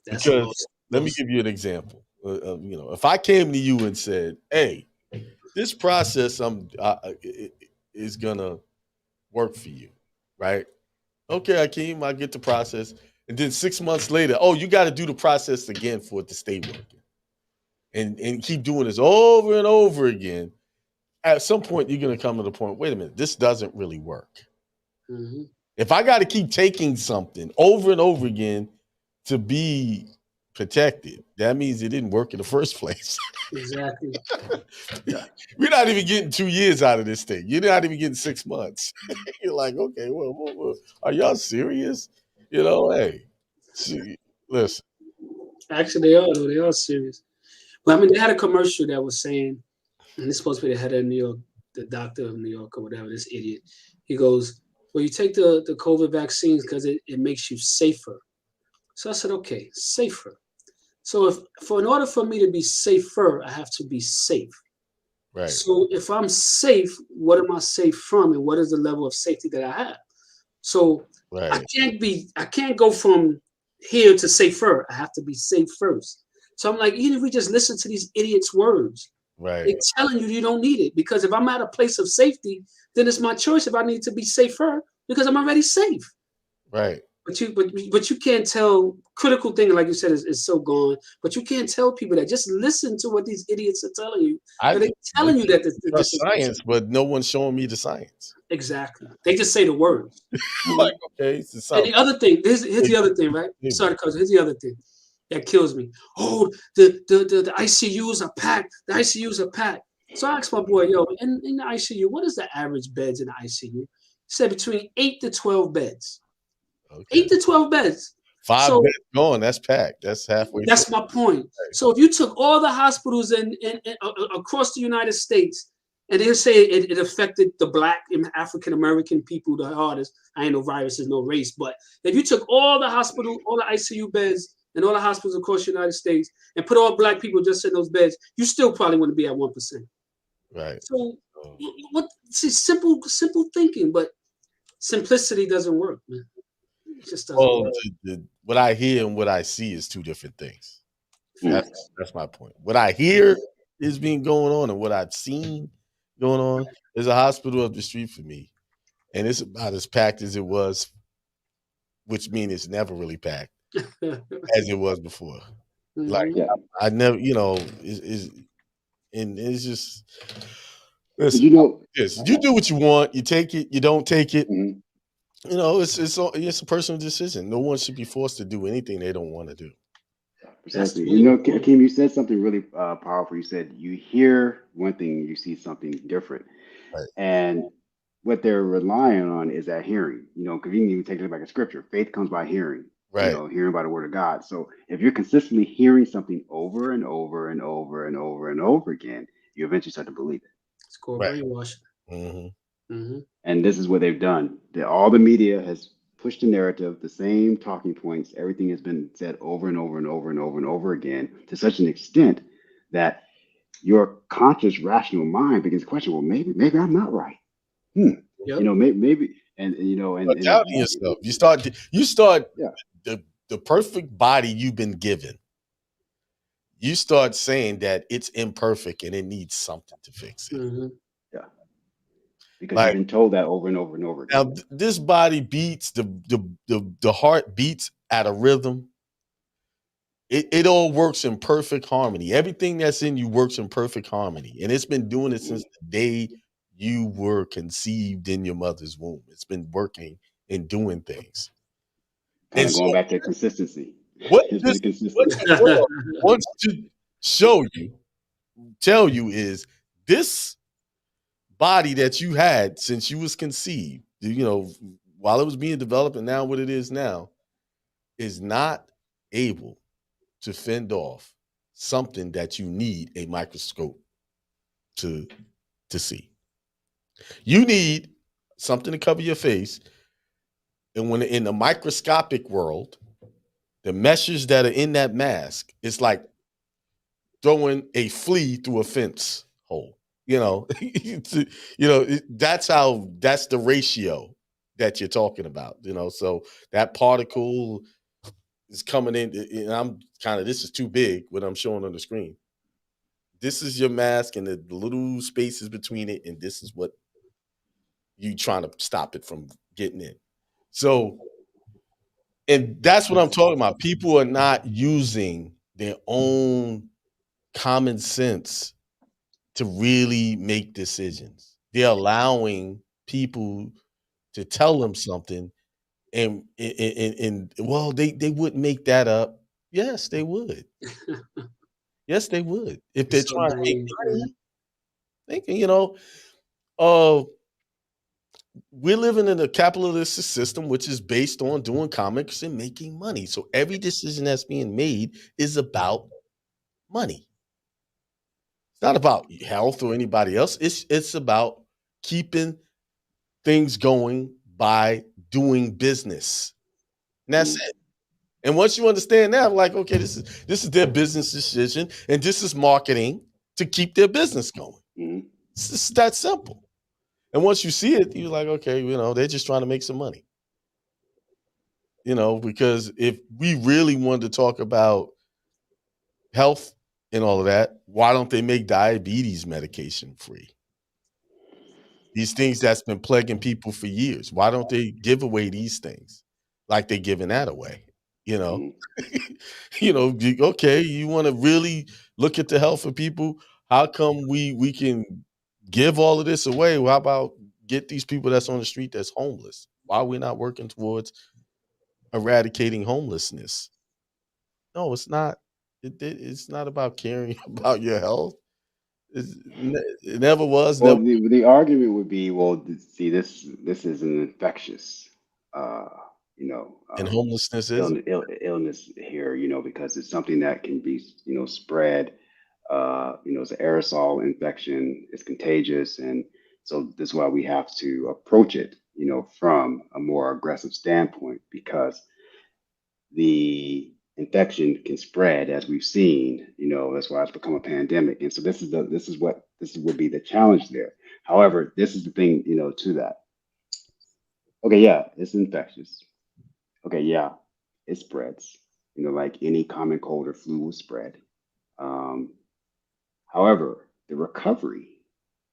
That's Because lost. let me give you an example. You know, if I came to you and said, "Hey, this process is gonna work for you," right? Okay, Akeem, I get the process, and then 6 months later, oh, you got to do the process again for it to stay working, and keep doing this over and over again. At some point, you're gonna come to the point. Wait a minute, this doesn't really work. Mm-hmm. If I got to keep taking something over and over again to be protected, that means it didn't work in the first place. Exactly. We're not even getting 2 years out of this thing. You're not even getting 6 months. You're like, okay, well, are y'all serious? You know, hey, listen. Actually, they are though. They are serious. But I mean, they had a commercial that was saying, and it's supposed to be the head of New York, the doctor of New York or whatever. This idiot. He goes, "Well, you take the COVID vaccines because it makes you safer." So I said, "Okay, safer." So in order for me to be safer, I have to be safe. Right. So if I'm safe, what am I safe from, and what is the level of safety that I have? So Right. I can't go from here to safer. I have to be safe first. So I'm like, even if we just listen to these idiots' words, Right. they're telling you don't need it, because if I'm at a place of safety, then it's my choice if I need to be safer because I'm already safe. Right. But you can't tell. Critical thinking, like you said, is so gone. But you can't tell people that. Just listen to what these idiots are telling you. They're telling you that this trust is science, but no one's showing me the science. exactly. They just say the words. Like, okay, it's And the other thing, here's the other thing, right? Sorry, cousin. Here's the other thing that kills me. Oh, the ICUs are packed. The ICUs are packed. So I asked my boy, yo, in the ICU, what is the average beds in the ICU? He said between 8 to 12 beds. Okay. 8 to 12 beds. 5 beds gone. That's packed. That's halfway. That's my point. So if you took all the hospitals in across the United States, and they're saying it affected the Black and African American people the hardest. I ain't no virus, is no race, but if you took all the hospital, all the ICU beds, and all the hospitals across the United States, and put all Black people just in those beds, you still probably wouldn't be at 1%. Right. So what? See, simple thinking, but simplicity doesn't work, man. It just doesn't work. What I hear and what I see is two different things. That's my point. What I hear is being going on, and what I've seen going on. There's a hospital up the street from me, and it's about as packed as it was, which means it's never really packed as it was before. Mm-hmm. Like I never, you know, and it's just. Listen, you know, you do what you want. You take it. You don't take it. Mm-hmm. You know, it's a personal decision. No one should be forced to do anything they don't want to do. Precisely. You know, Akeem, you said something really powerful. You said you hear one thing, you see something different, right. And what they're relying on is that hearing. You know, because you can even take it like a scripture. Faith comes by hearing. Right. You know, hearing by the word of God. So if you're consistently hearing something over and over and over and over and over again, you eventually start to believe it. It's called brainwashing. Mm-hmm. Mm-hmm. And this is what they've done. All the media has pushed the narrative, the same talking points. Everything has been said over and over and over and over and over again to such an extent that your conscious, rational mind begins to question, well, maybe I'm not right. Yep. You know, maybe, and you know, and doubting yourself. You start the perfect body you've been given. You start saying that it's imperfect and it needs something to fix it. Mm-hmm. Yeah. Because you've been told that over and over and over again. Now, this body beats, the heart beats at a rhythm. It all works in perfect harmony. Everything that's in you works in perfect harmony. And it's been doing it since the day you were conceived in your mother's womb. It's been working and doing things. Kind of going back to consistency. What the world wants to tell you is this body that you had since you was conceived, you know, while it was being developed and now what it is now, is not able to fend off something that you need a microscope to see. You need something to cover your face, and when in the microscopic world, the meshes that are in that mask, it's like throwing a flea through a fence hole. You know, that's the ratio that you're talking about. So that particle is coming in, and I'm kind of, this is too big what I'm showing on the screen. This is your mask and the little spaces between it, and this is what you trying to stop it from getting in. So, and that's what I'm talking about. People are not using their own common sense to really make decisions. They're allowing people to tell them something, and well, they wouldn't make that up. Yes, they would. Yes, they would. If they're It's so trying to make naive, man. money, uh, we're living in a capitalist system which is based on doing comics and making money. So every decision that's being made is about money. It's not about health or anybody else. It's about keeping things going by doing business. And that's Mm, it. And once you understand that, like, okay, this is their business decision, and this is marketing to keep their business going. mm. It's just that simple. And once you see it, you're like, okay, they're just trying to make some money. Because if we really wanted to talk about health and all of that, why don't they make diabetes medication free? These things that's been plaguing people for years. Why don't they give away these things like they're giving that away? You know, Mm. okay, you want to really look at the health of people. How come we can give all of this away? Well, how about get these people that's on the street that's homeless? Why are we not working towards eradicating homelessness? No, it's not. It's not about caring about your health. It never was. Well, Never. the argument would be, well, see, this is an infectious, uh, you know, And homelessness is. illness here, because it's something that can be, spread. It's an aerosol infection. It's contagious, and so this is why we have to approach it, from a more aggressive standpoint, because the infection can spread as we've seen. That's why it's become a pandemic. And so this would be the challenge there. However, this is the thing, to that. Okay, yeah, it's infectious. Okay, yeah, it spreads. Like any common cold or flu will spread. Um, However, the recovery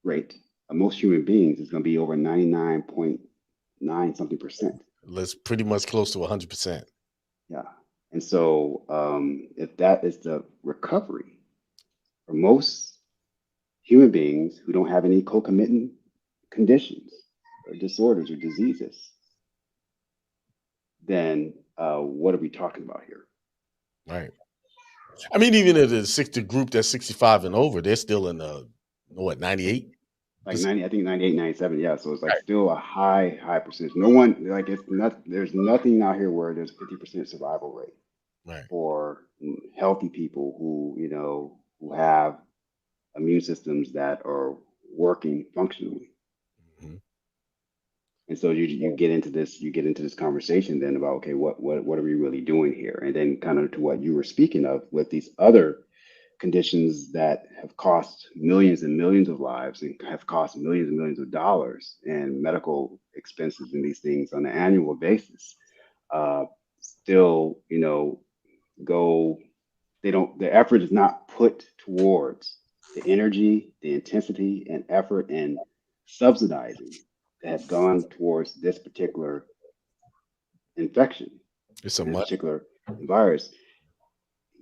rate of most human beings is going to be over 99.9 something percent. Let's pretty much close to 100%. Yeah. And so, if that is the recovery for most human beings who don't have any concomitant conditions or disorders or diseases, then what are we talking about here? Right. I mean, even if the group that's 65 and over, they're still in what, 98? Like 90, I think 98, 97. Yeah. So it's like Right. still a high percentage. No one, like, it's not, there's nothing out here where there's 50% survival rate Right. for healthy people who have immune systems that are working functionally. Mhm. And so you get into this conversation then about, okay, what are we really doing here? And then kind of to what you were speaking of with these other conditions that have cost millions and millions of lives and have cost millions and millions of dollars and medical expenses and these things on an annual basis, still, go, they don't, the effort is not put towards the energy, the intensity and effort and subsidizing that has gone towards this particular infection, It's a this money. particular virus.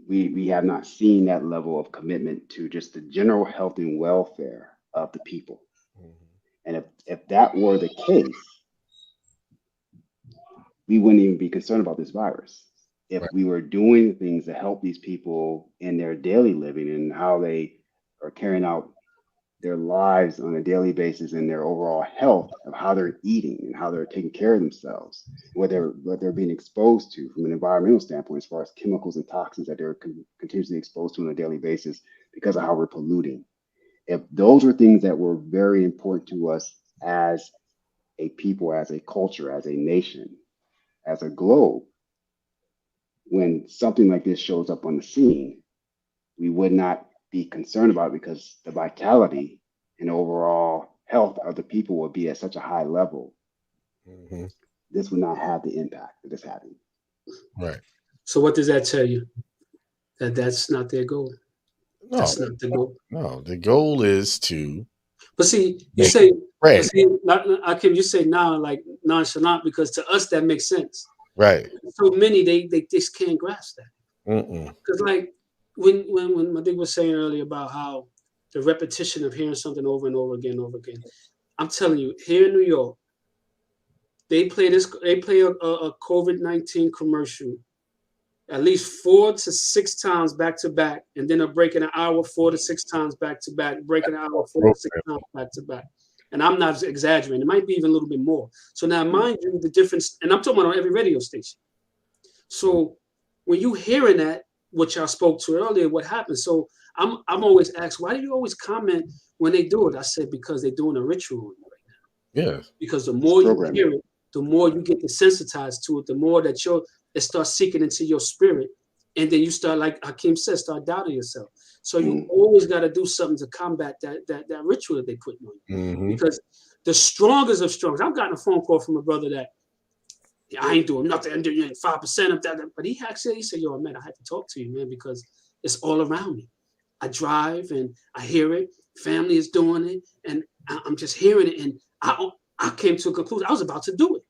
We have not seen that level of commitment to just the general health and welfare of the people. Mhm. And if that were the case, we wouldn't even be concerned about this virus. If Right. we were doing things to help these people in their daily living and how they are carrying out their lives on a daily basis and their overall health of how they're eating and how they're taking care of themselves, what they're being exposed to from an environmental standpoint, as far as chemicals and toxins that they're continuously exposed to on a daily basis because of how we're polluting. If those were things that were very important to us as a people, as a culture, as a nation, as a globe, when something like this shows up on the scene, we would not be concerned about it because the vitality and overall health of the people would be at such a high level, Mhm. this would not have the impact that it's having. Right. So what does that tell you? That that's not their goal. No, That's not the goal. no. The goal is to But see, you make say, but spread. see, Akim, you say now like nonchalant because to us that makes sense. Right. So many they just can't grasp that. Mm-mm. Because like when I think was saying earlier about how the repetition of hearing something over and over again. I'm telling you, here in New York, they play a COVID-19 commercial at least 4 to 6 times back to back, and then a break in an hour 4 to 6 times back to back, break in an hour 4 to 6 times back to back. And I'm not exaggerating; it might be even a little bit more. So now, mind you, the difference, and I'm talking about on every radio station. So when you hearing that, which I spoke to earlier, what happens? So I'm always asked, why do you always comment when they do it? I said because they're doing a ritual right now. Yeah. Because the It's more you programming. hear it, the more you get desensitized to it, the more that it starts seeking into your spirit. And then you start, like Hakeem said, start doubting yourself. So you always got to do something to combat that ritual that they put on you. Mm-hmm. Because the strongest of strong, I've gotten a phone call from a brother that I ain't doing nothing, I'm doing 5% of that. But he said, yo, man, I had to talk to you, man, because it's all around me. I drive and I hear it. Family is doing it. And I'm just hearing it. And I came to a conclusion. I was about to do it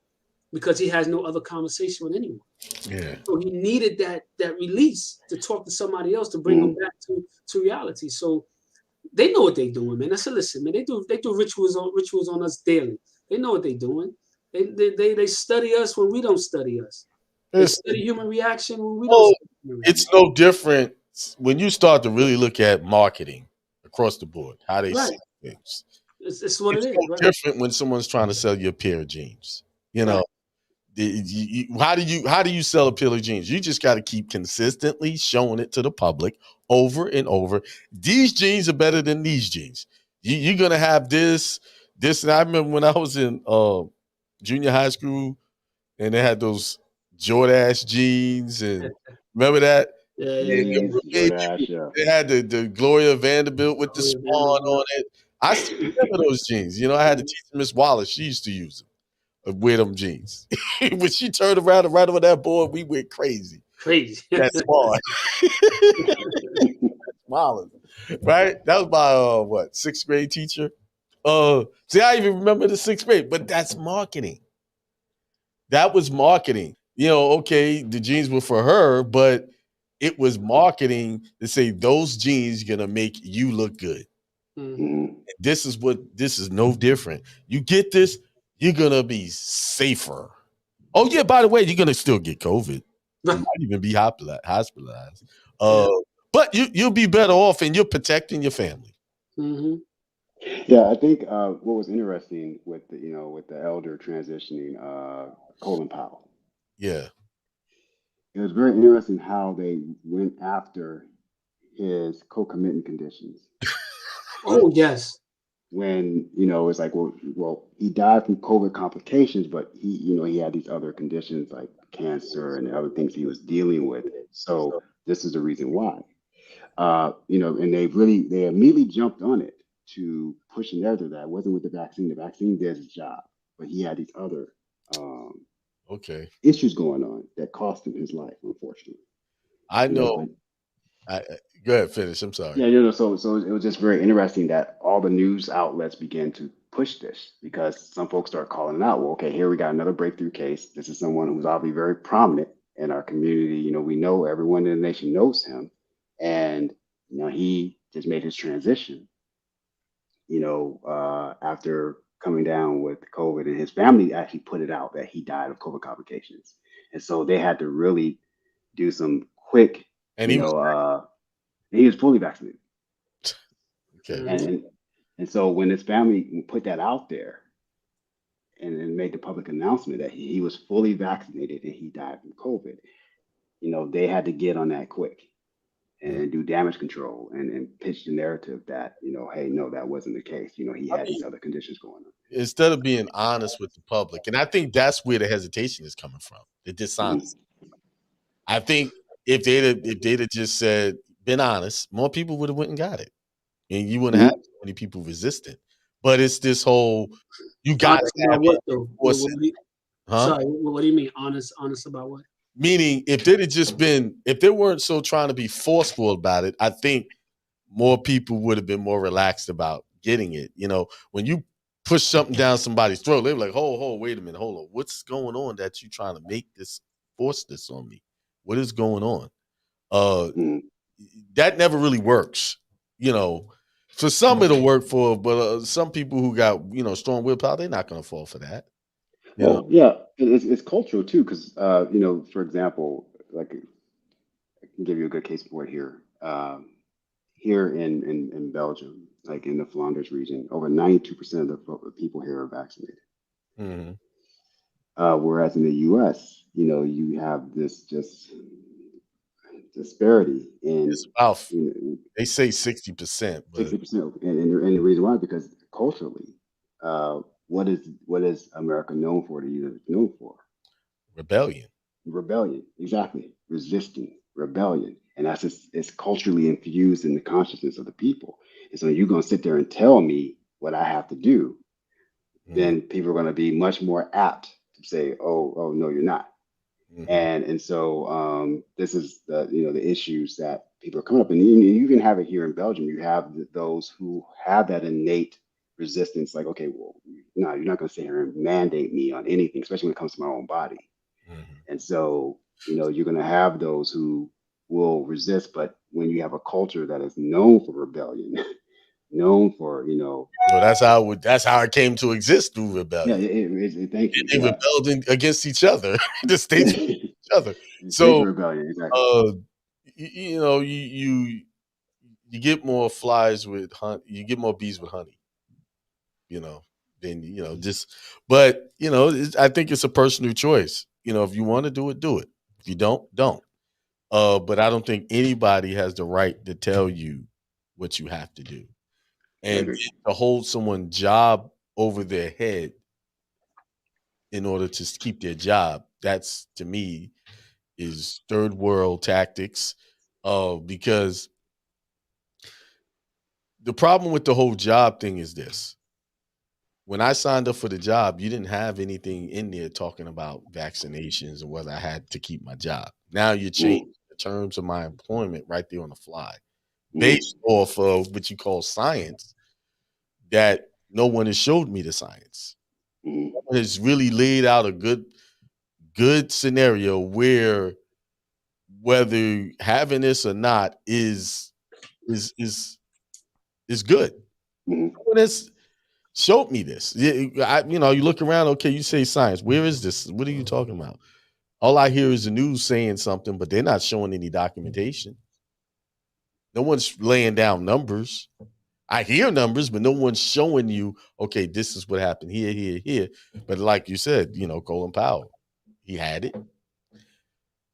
because he has no other conversation with anyone. Yeah. So he needed that release to talk to somebody else to bring him back to reality. So they know what they're doing, man. I said, listen, man, they do rituals on us daily. They know what they're doing. They study us when we don't study us. They study human reaction when we don't study human reaction. It's no different when you start to really look at marketing across the board, how they Right. sell things. It's what It's it is. no Right? different when someone's trying to sell you a pair of jeans. You know, how do you sell a pair of jeans? You just got to keep consistently showing it to the public over and over. These jeans are better than these jeans. You're gonna have this. And I remember when I was in junior high school, and they had those Jordache jeans, and remember that? Yeah. They had the Gloria Vanderbilt with the spawn on it. I still remember those jeans. You know, I had to teach Miss Wallace. She used to use them, wear them jeans. When she turned around and right over that board, we went crazy. Crazy. That's spawn. Wallace, right? That was my sixth grade teacher. See, I even remember the sixth grade, but that's marketing. That was marketing. You know, okay, the jeans were for her, but it was marketing to say those jeans gonna make you look good. This is no different. You get this, you're gonna be safer. Oh yeah, by the way, you're gonna still get COVID. You might even be hospitalized. But you'll be better off, and you're protecting your family. Mm-hmm. Yeah, I think what was interesting with the elder transitioning, Colin Powell. Yeah. It was very interesting how they went after his co-commitment conditions. Oh yes. When it's like, well, he died from COVID complications, but he had these other conditions like cancer and other things he was dealing with. So this is the reason why. And they immediately jumped on it to push a narrative that it wasn't with the vaccine. The vaccine did its job, but he had these other issues going on that cost him his life, unfortunately. I know. Go ahead, finish. I'm sorry. Yeah, so it was just very interesting that all the news outlets began to push this because some folks start calling it out. Well, okay, here we got another breakthrough case. This is someone who's obviously very prominent in our community. We know everyone in the nation knows him, and he just made his transition. After coming down with COVID, and his family actually put it out that he died of COVID complications, and so they had to really do some quick. And he was fully vaccinated. Okay. And so when his family put that out there and made the public announcement that he was fully vaccinated and he died from COVID, they had to get on that quick and do damage control and pitch the narrative that, hey, no, that wasn't the case. He had these other conditions going on. Instead of being honest with the public, and I think that's where the hesitation is coming from, the dishonesty. I think if they'd have just been honest, more people would have went and got it. and you wouldn't have so many people resistant. But it's this whole you got Honest to have about what it though? force What it, do you, huh? sorry, what do you mean honest? Honest about what? Meaning, if they'd have just been, if they weren't so trying to be forceful about it, I think more people would have been more relaxed about getting it. You know, when you push something down somebody's throat, they were like, wait a minute, hold on. What's going on that you trying to make this, force this on me? What is going on? Mm. That never really works. You know, for some it'll work for, but some people who got, you know, strong willpower, they're not going to fall for that. You know, Well, yeah, it's cultural too, because you know, for example, like I can give you a good case point here. Here in Belgium, like in the Flanders region, over 92% of the people here are vaccinated. mhm. Whereas in the U.S., you know, you have this just disparity in, It's about, you know, they say 60%, but 60%, and the reason why, because culturally, what is America known for? The U.S. known for rebellion. rebellion, exactly, resisting rebellion, and that's just it's culturally infused in the consciousness of the people. And so you're gonna sit there and tell me what I have to do, Mhm, then people are gonna be much more apt to say, oh, no, you're not. mhm. And so this is the the issues that people are coming up, and you even have it here in Belgium. You have those who have that innate resistance, like, okay, well, no, you're not going to sit here and mandate me on anything, especially when it comes to my own body. Mhm. And so you're going to have those who will resist, but when you have a culture that is known for rebellion, known for So that's how it came to exist through yeah, rebellion. thank you, They yeah. rebelled against each other. The states were each other. States So rebellion, exactly. uh you know, you get more flies with hunt, you get more bees with honey, you know, than just, but I think it's a personal choice. You know, if you want to do it, do it. If you don't. But I don't think anybody has the right to tell you what you have to do. I And agree. to hold someone's job over their head in order to keep their job, that's, to me, is third world tactics. Because the problem with the whole job thing is this: when I signed up for the job, you didn't have anything in there talking about vaccinations and whether I had to keep my job. Now you change Mm, the terms of my employment right there on the fly, mm, based off of what you call science, that no one has showed me the science. mm, No one has really laid out a good scenario where whether having this or not is is is good. mm. No one has showed me this. You look around. Okay, you say science. Where is this? What are you talking about? All I hear is the news saying something, but they're not showing any documentation. No one's laying down numbers. I hear numbers, but no one's showing you, okay, this is what happened here, here, here. But like you said, Colin Powell, he had it,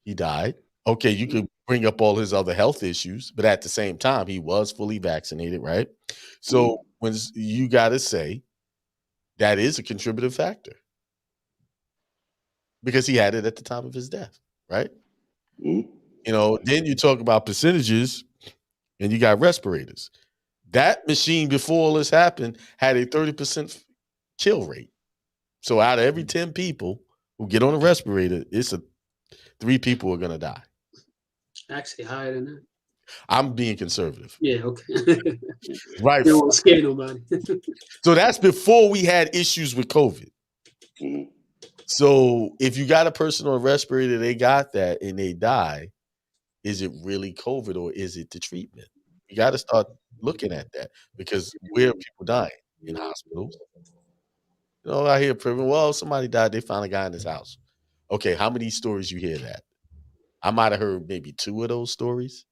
he died. Okay, you could bring up all his other health issues, but at the same time, he was fully vaccinated, right? Mm, So when you got to say that is a contributive factor because he had it at the time of his death, right? mm, Then you talk about percentages and you got respirators. That machine before all this happened had a 30% kill rate. So out of every 10 people who get on a respirator, it's 3 people are gonna die. Actually, higher than that. I'm being conservative. Yeah, okay. Right. You don't want to scare nobody. So that's before we had issues with COVID. mm. So if you got a person on a respirator, they got that and they die, is it really COVID or is it the treatment? You got to start looking at that because where are people dying? In hospitals. I hear, well, somebody died, they found a guy in his house. Okay, how many stories you hear that? I might have heard maybe 2 of those stories.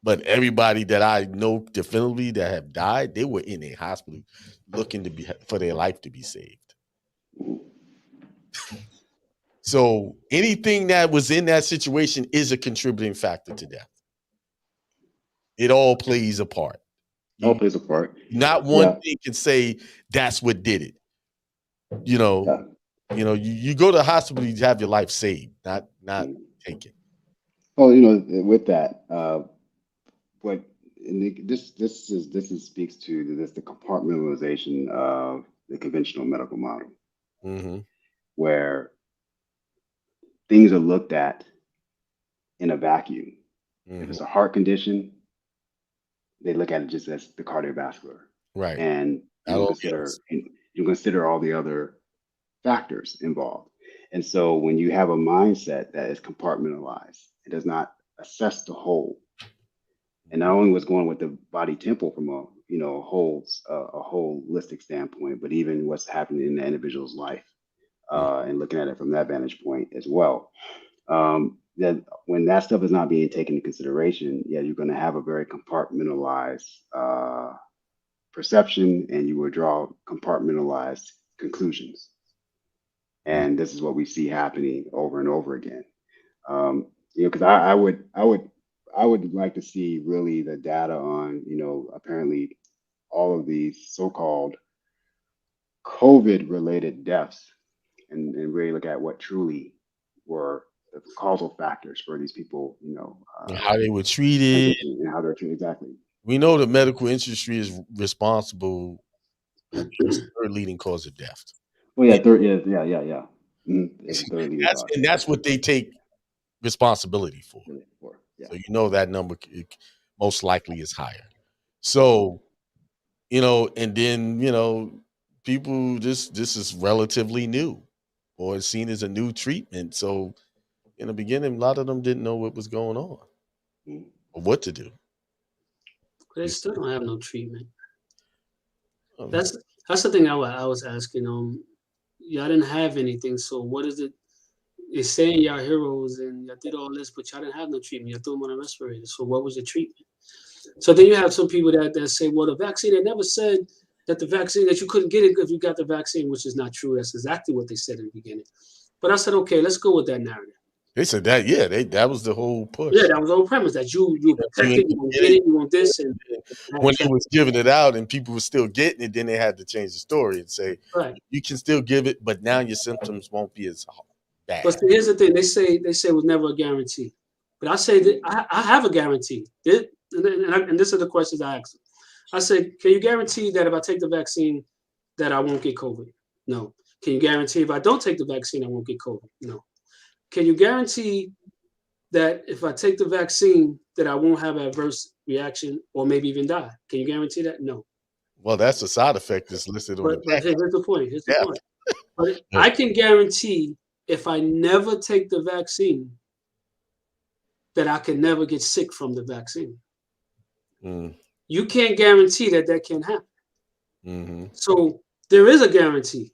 But everybody that I know definitively that have died, they were in a hospital looking for their life to be saved. So anything that was in that situation is a contributing factor to death. It all plays a part. All plays a part. Not one Yeah, thing can say that's what did it. You know, yeah. you go to the hospital, you have your life saved, not Mm. taken. Well, with that, what this speaks to the compartmentalization of the conventional medical model, Mm-hmm. where things are looked at in a vacuum. If Mm-hmm. it's a heart condition, they look at it just as the cardiovascular, Right. and you Not don't all else. consider all the other factors involved. And so when you have a mindset that is compartmentalized, it does not assess the whole, and not only what's going on with the body temple from a a holistic standpoint, but even what's happening in the individual's life, and looking at it from that vantage point as well. That when that stuff is not being taken into consideration, yeah, you're going to have a very compartmentalized perception, and you will draw compartmentalized conclusions. Mm-hmm. And this is what we see happening over and over again. Because I would like to see really the data on, apparently all of these so-called COVID related deaths, and really look at what truly were the causal factors for these people, And how they were treated. transition and how they're treated exactly. We know the medical industry is responsible as the third leading cause of death. Well, yeah, And yeah. It's the third leading cause. that's what they take responsibility for. Yeah. So that number most likely is higher. So, and then, people, this is relatively new, or it's seen as a new treatment. So in the beginning, a lot of them didn't know what was going on or what to do. They still don't have no treatment. Um, That's the thing I was asking. Y'all didn't have anything, so what is it? You're saying y'all heroes and y'all did all this, but y'all didn't have no treatment. Y'all threw them on a respirator. So what was the treatment? So then you have some people that say, well, the vaccine, they never said that the vaccine, that you couldn't get it if you got the vaccine, which is not true. That's exactly what they said in the beginning. But I said, okay, let's go with that narrative. They said that, yeah, that was the whole push. Yeah, that was the whole premise, that you protected, you won't get it, you want this. And when they was giving it out and people were still getting it, then they had to change the story and say, right, you can still give it, but now your symptoms won't be as bad. But here's the thing: they say it was never a guarantee. But I say that I have a guarantee. And this are the questions I ask them. I said, can you guarantee that if I take the vaccine, that I won't get COVID? No. Can you guarantee if I don't take the vaccine, I won't get COVID? No. Can you guarantee that if I take the vaccine, that I won't have adverse reaction or maybe even die? Can you guarantee that? No. Well, that's a side effect that's listed on the But here's the point. Yeah. But I can guarantee if I never take the vaccine, that I can never get sick from the vaccine. You can't guarantee that can happen. Mm-hmm. So there is a guarantee.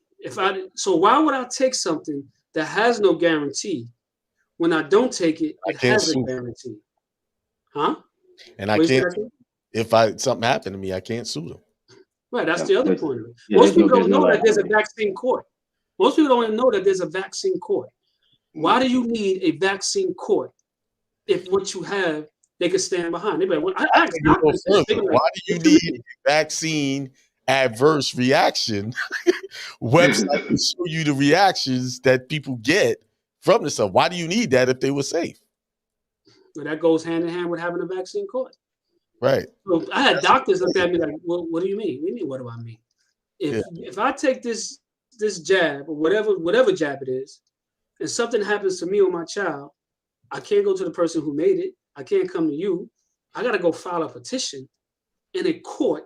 So why would I take something that has no guarantee when I don't take it? It has a guarantee, huh? And I can't. If something happened to me, I can't sue them. Right. That's the other point of it. Most people don't know that there's a vaccine court. Most people don't even know that there's a vaccine court. Why do you need a vaccine court if what you have, they can stand behind? Why do you need a vaccine adverse reaction website to show you the reactions that people get from this stuff? Why do you need that if they were safe? Well, that goes hand in hand with having a vaccine court. Right. So I had doctors look at me like, well, what do you mean? What do you mean, what do I mean? If I take this jab or whatever jab it is, and something happens to me or my child, I can't go to the person who made it. I can't come to you. I got to go file a petition in a court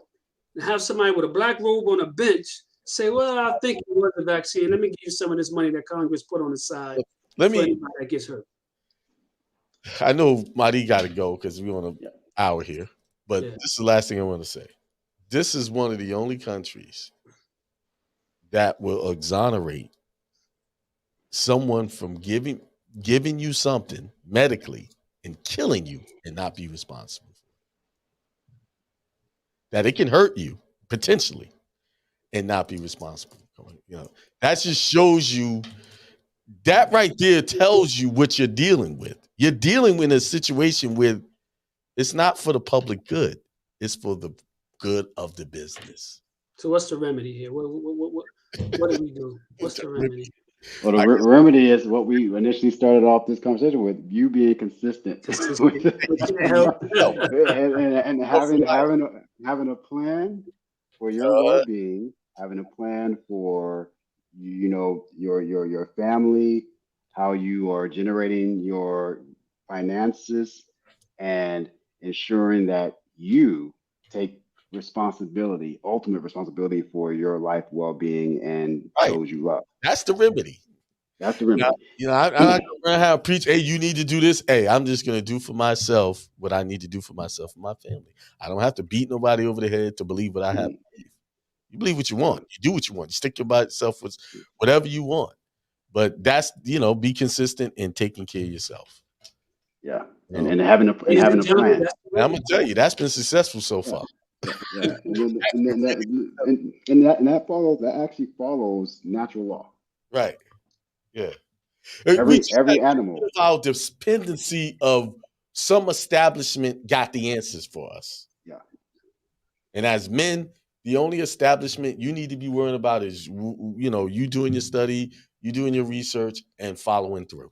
and have somebody with a black robe on a bench say, well, I think it was the vaccine. Let me give you some of this money that Congress put on the side for anybody that gets hurt. I know Marty got to go because we're on an hour here, but this is the last thing I want to say. This is one of the only countries that will exonerate someone from giving you something medically and killing you and not be responsible for it. That it can hurt you potentially and not be responsible. That just shows you, that right there tells you what you're dealing with. You're dealing with a situation where it's not for the public good. It's for the good of the business. So what's the remedy here? What do we do? What's the remedy? Well, the I guess remedy is what we initially started off this conversation with: you being consistent Consistent. with We can't help. no, and for life. having a plan for your Uh, well-being, having a plan for your family, how you are generating your finances, and ensuring that you take responsibility, ultimate responsibility for your life, well-being, and right. those you love. That's the remedy. That's the Now, remedy. I'm not gonna have preach. Hey, you need to do this. Hey, I'm just gonna do for myself what I need to do for myself and my family. I don't have to beat nobody over the head to believe what I have to believe. You believe what you want. You do what you want. You stick your self with whatever you want. But that's be consistent in taking care of yourself. Yeah, You know? and having Ladies a and gentlemen, plan. that's the And I'm way. gonna tell you that's been successful so Yeah, far. yeah, and that actually follows natural law. Right. Yeah. We just got Every to get rid animal. of our dependency of some establishment got the answers for us. Yeah, And as men, the only establishment you need to be worrying about is you doing your study, you doing your research, and following through.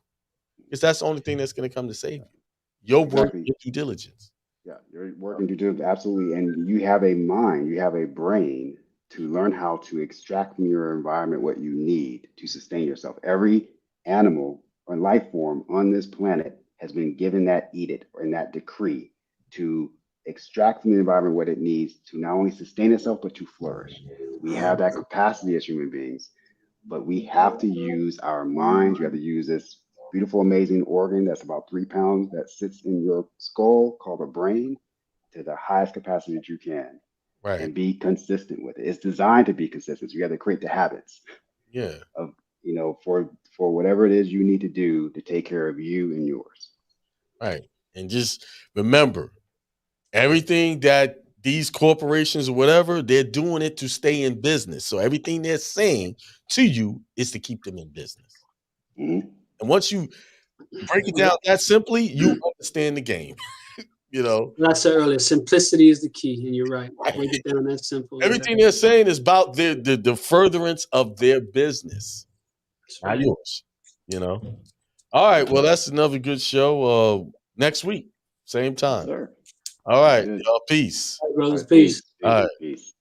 Because that's the only thing that's going to come to save you. Your work, exactly. your due diligence. Yeah, you're working to do it absolutely, and you have a mind, you have a brain to learn how to extract from your environment what you need to sustain yourself. Every animal or life form on this planet has been given that edict or in that decree to extract from the environment what it needs to not only sustain itself but to flourish. We have that capacity as human beings, but we have to use our minds. We have to use this beautiful, amazing organ that's about 3 pounds that sits in your skull called the brain to the highest capacity that you can Right. and be consistent with it. It's designed to be consistent. So you have to create the habits Yeah. of, for whatever it is you need to do to take care of you and yours. Right. And just remember, everything that these corporations or whatever, they're doing it to stay in business. So everything they're saying to you is to keep them in business. Mhm. And once you break it down that simply, you understand the game. Like I said earlier, simplicity is the key, and you're right. Break it down that simple. Everything they're saying is about the furtherance of their business, That's not right. yours. All right. Well, that's another good show. Next week, same Yes, time. sir. All Sounds right. good. Y'all, peace. All right, All brothers, right, peace. All right. peace.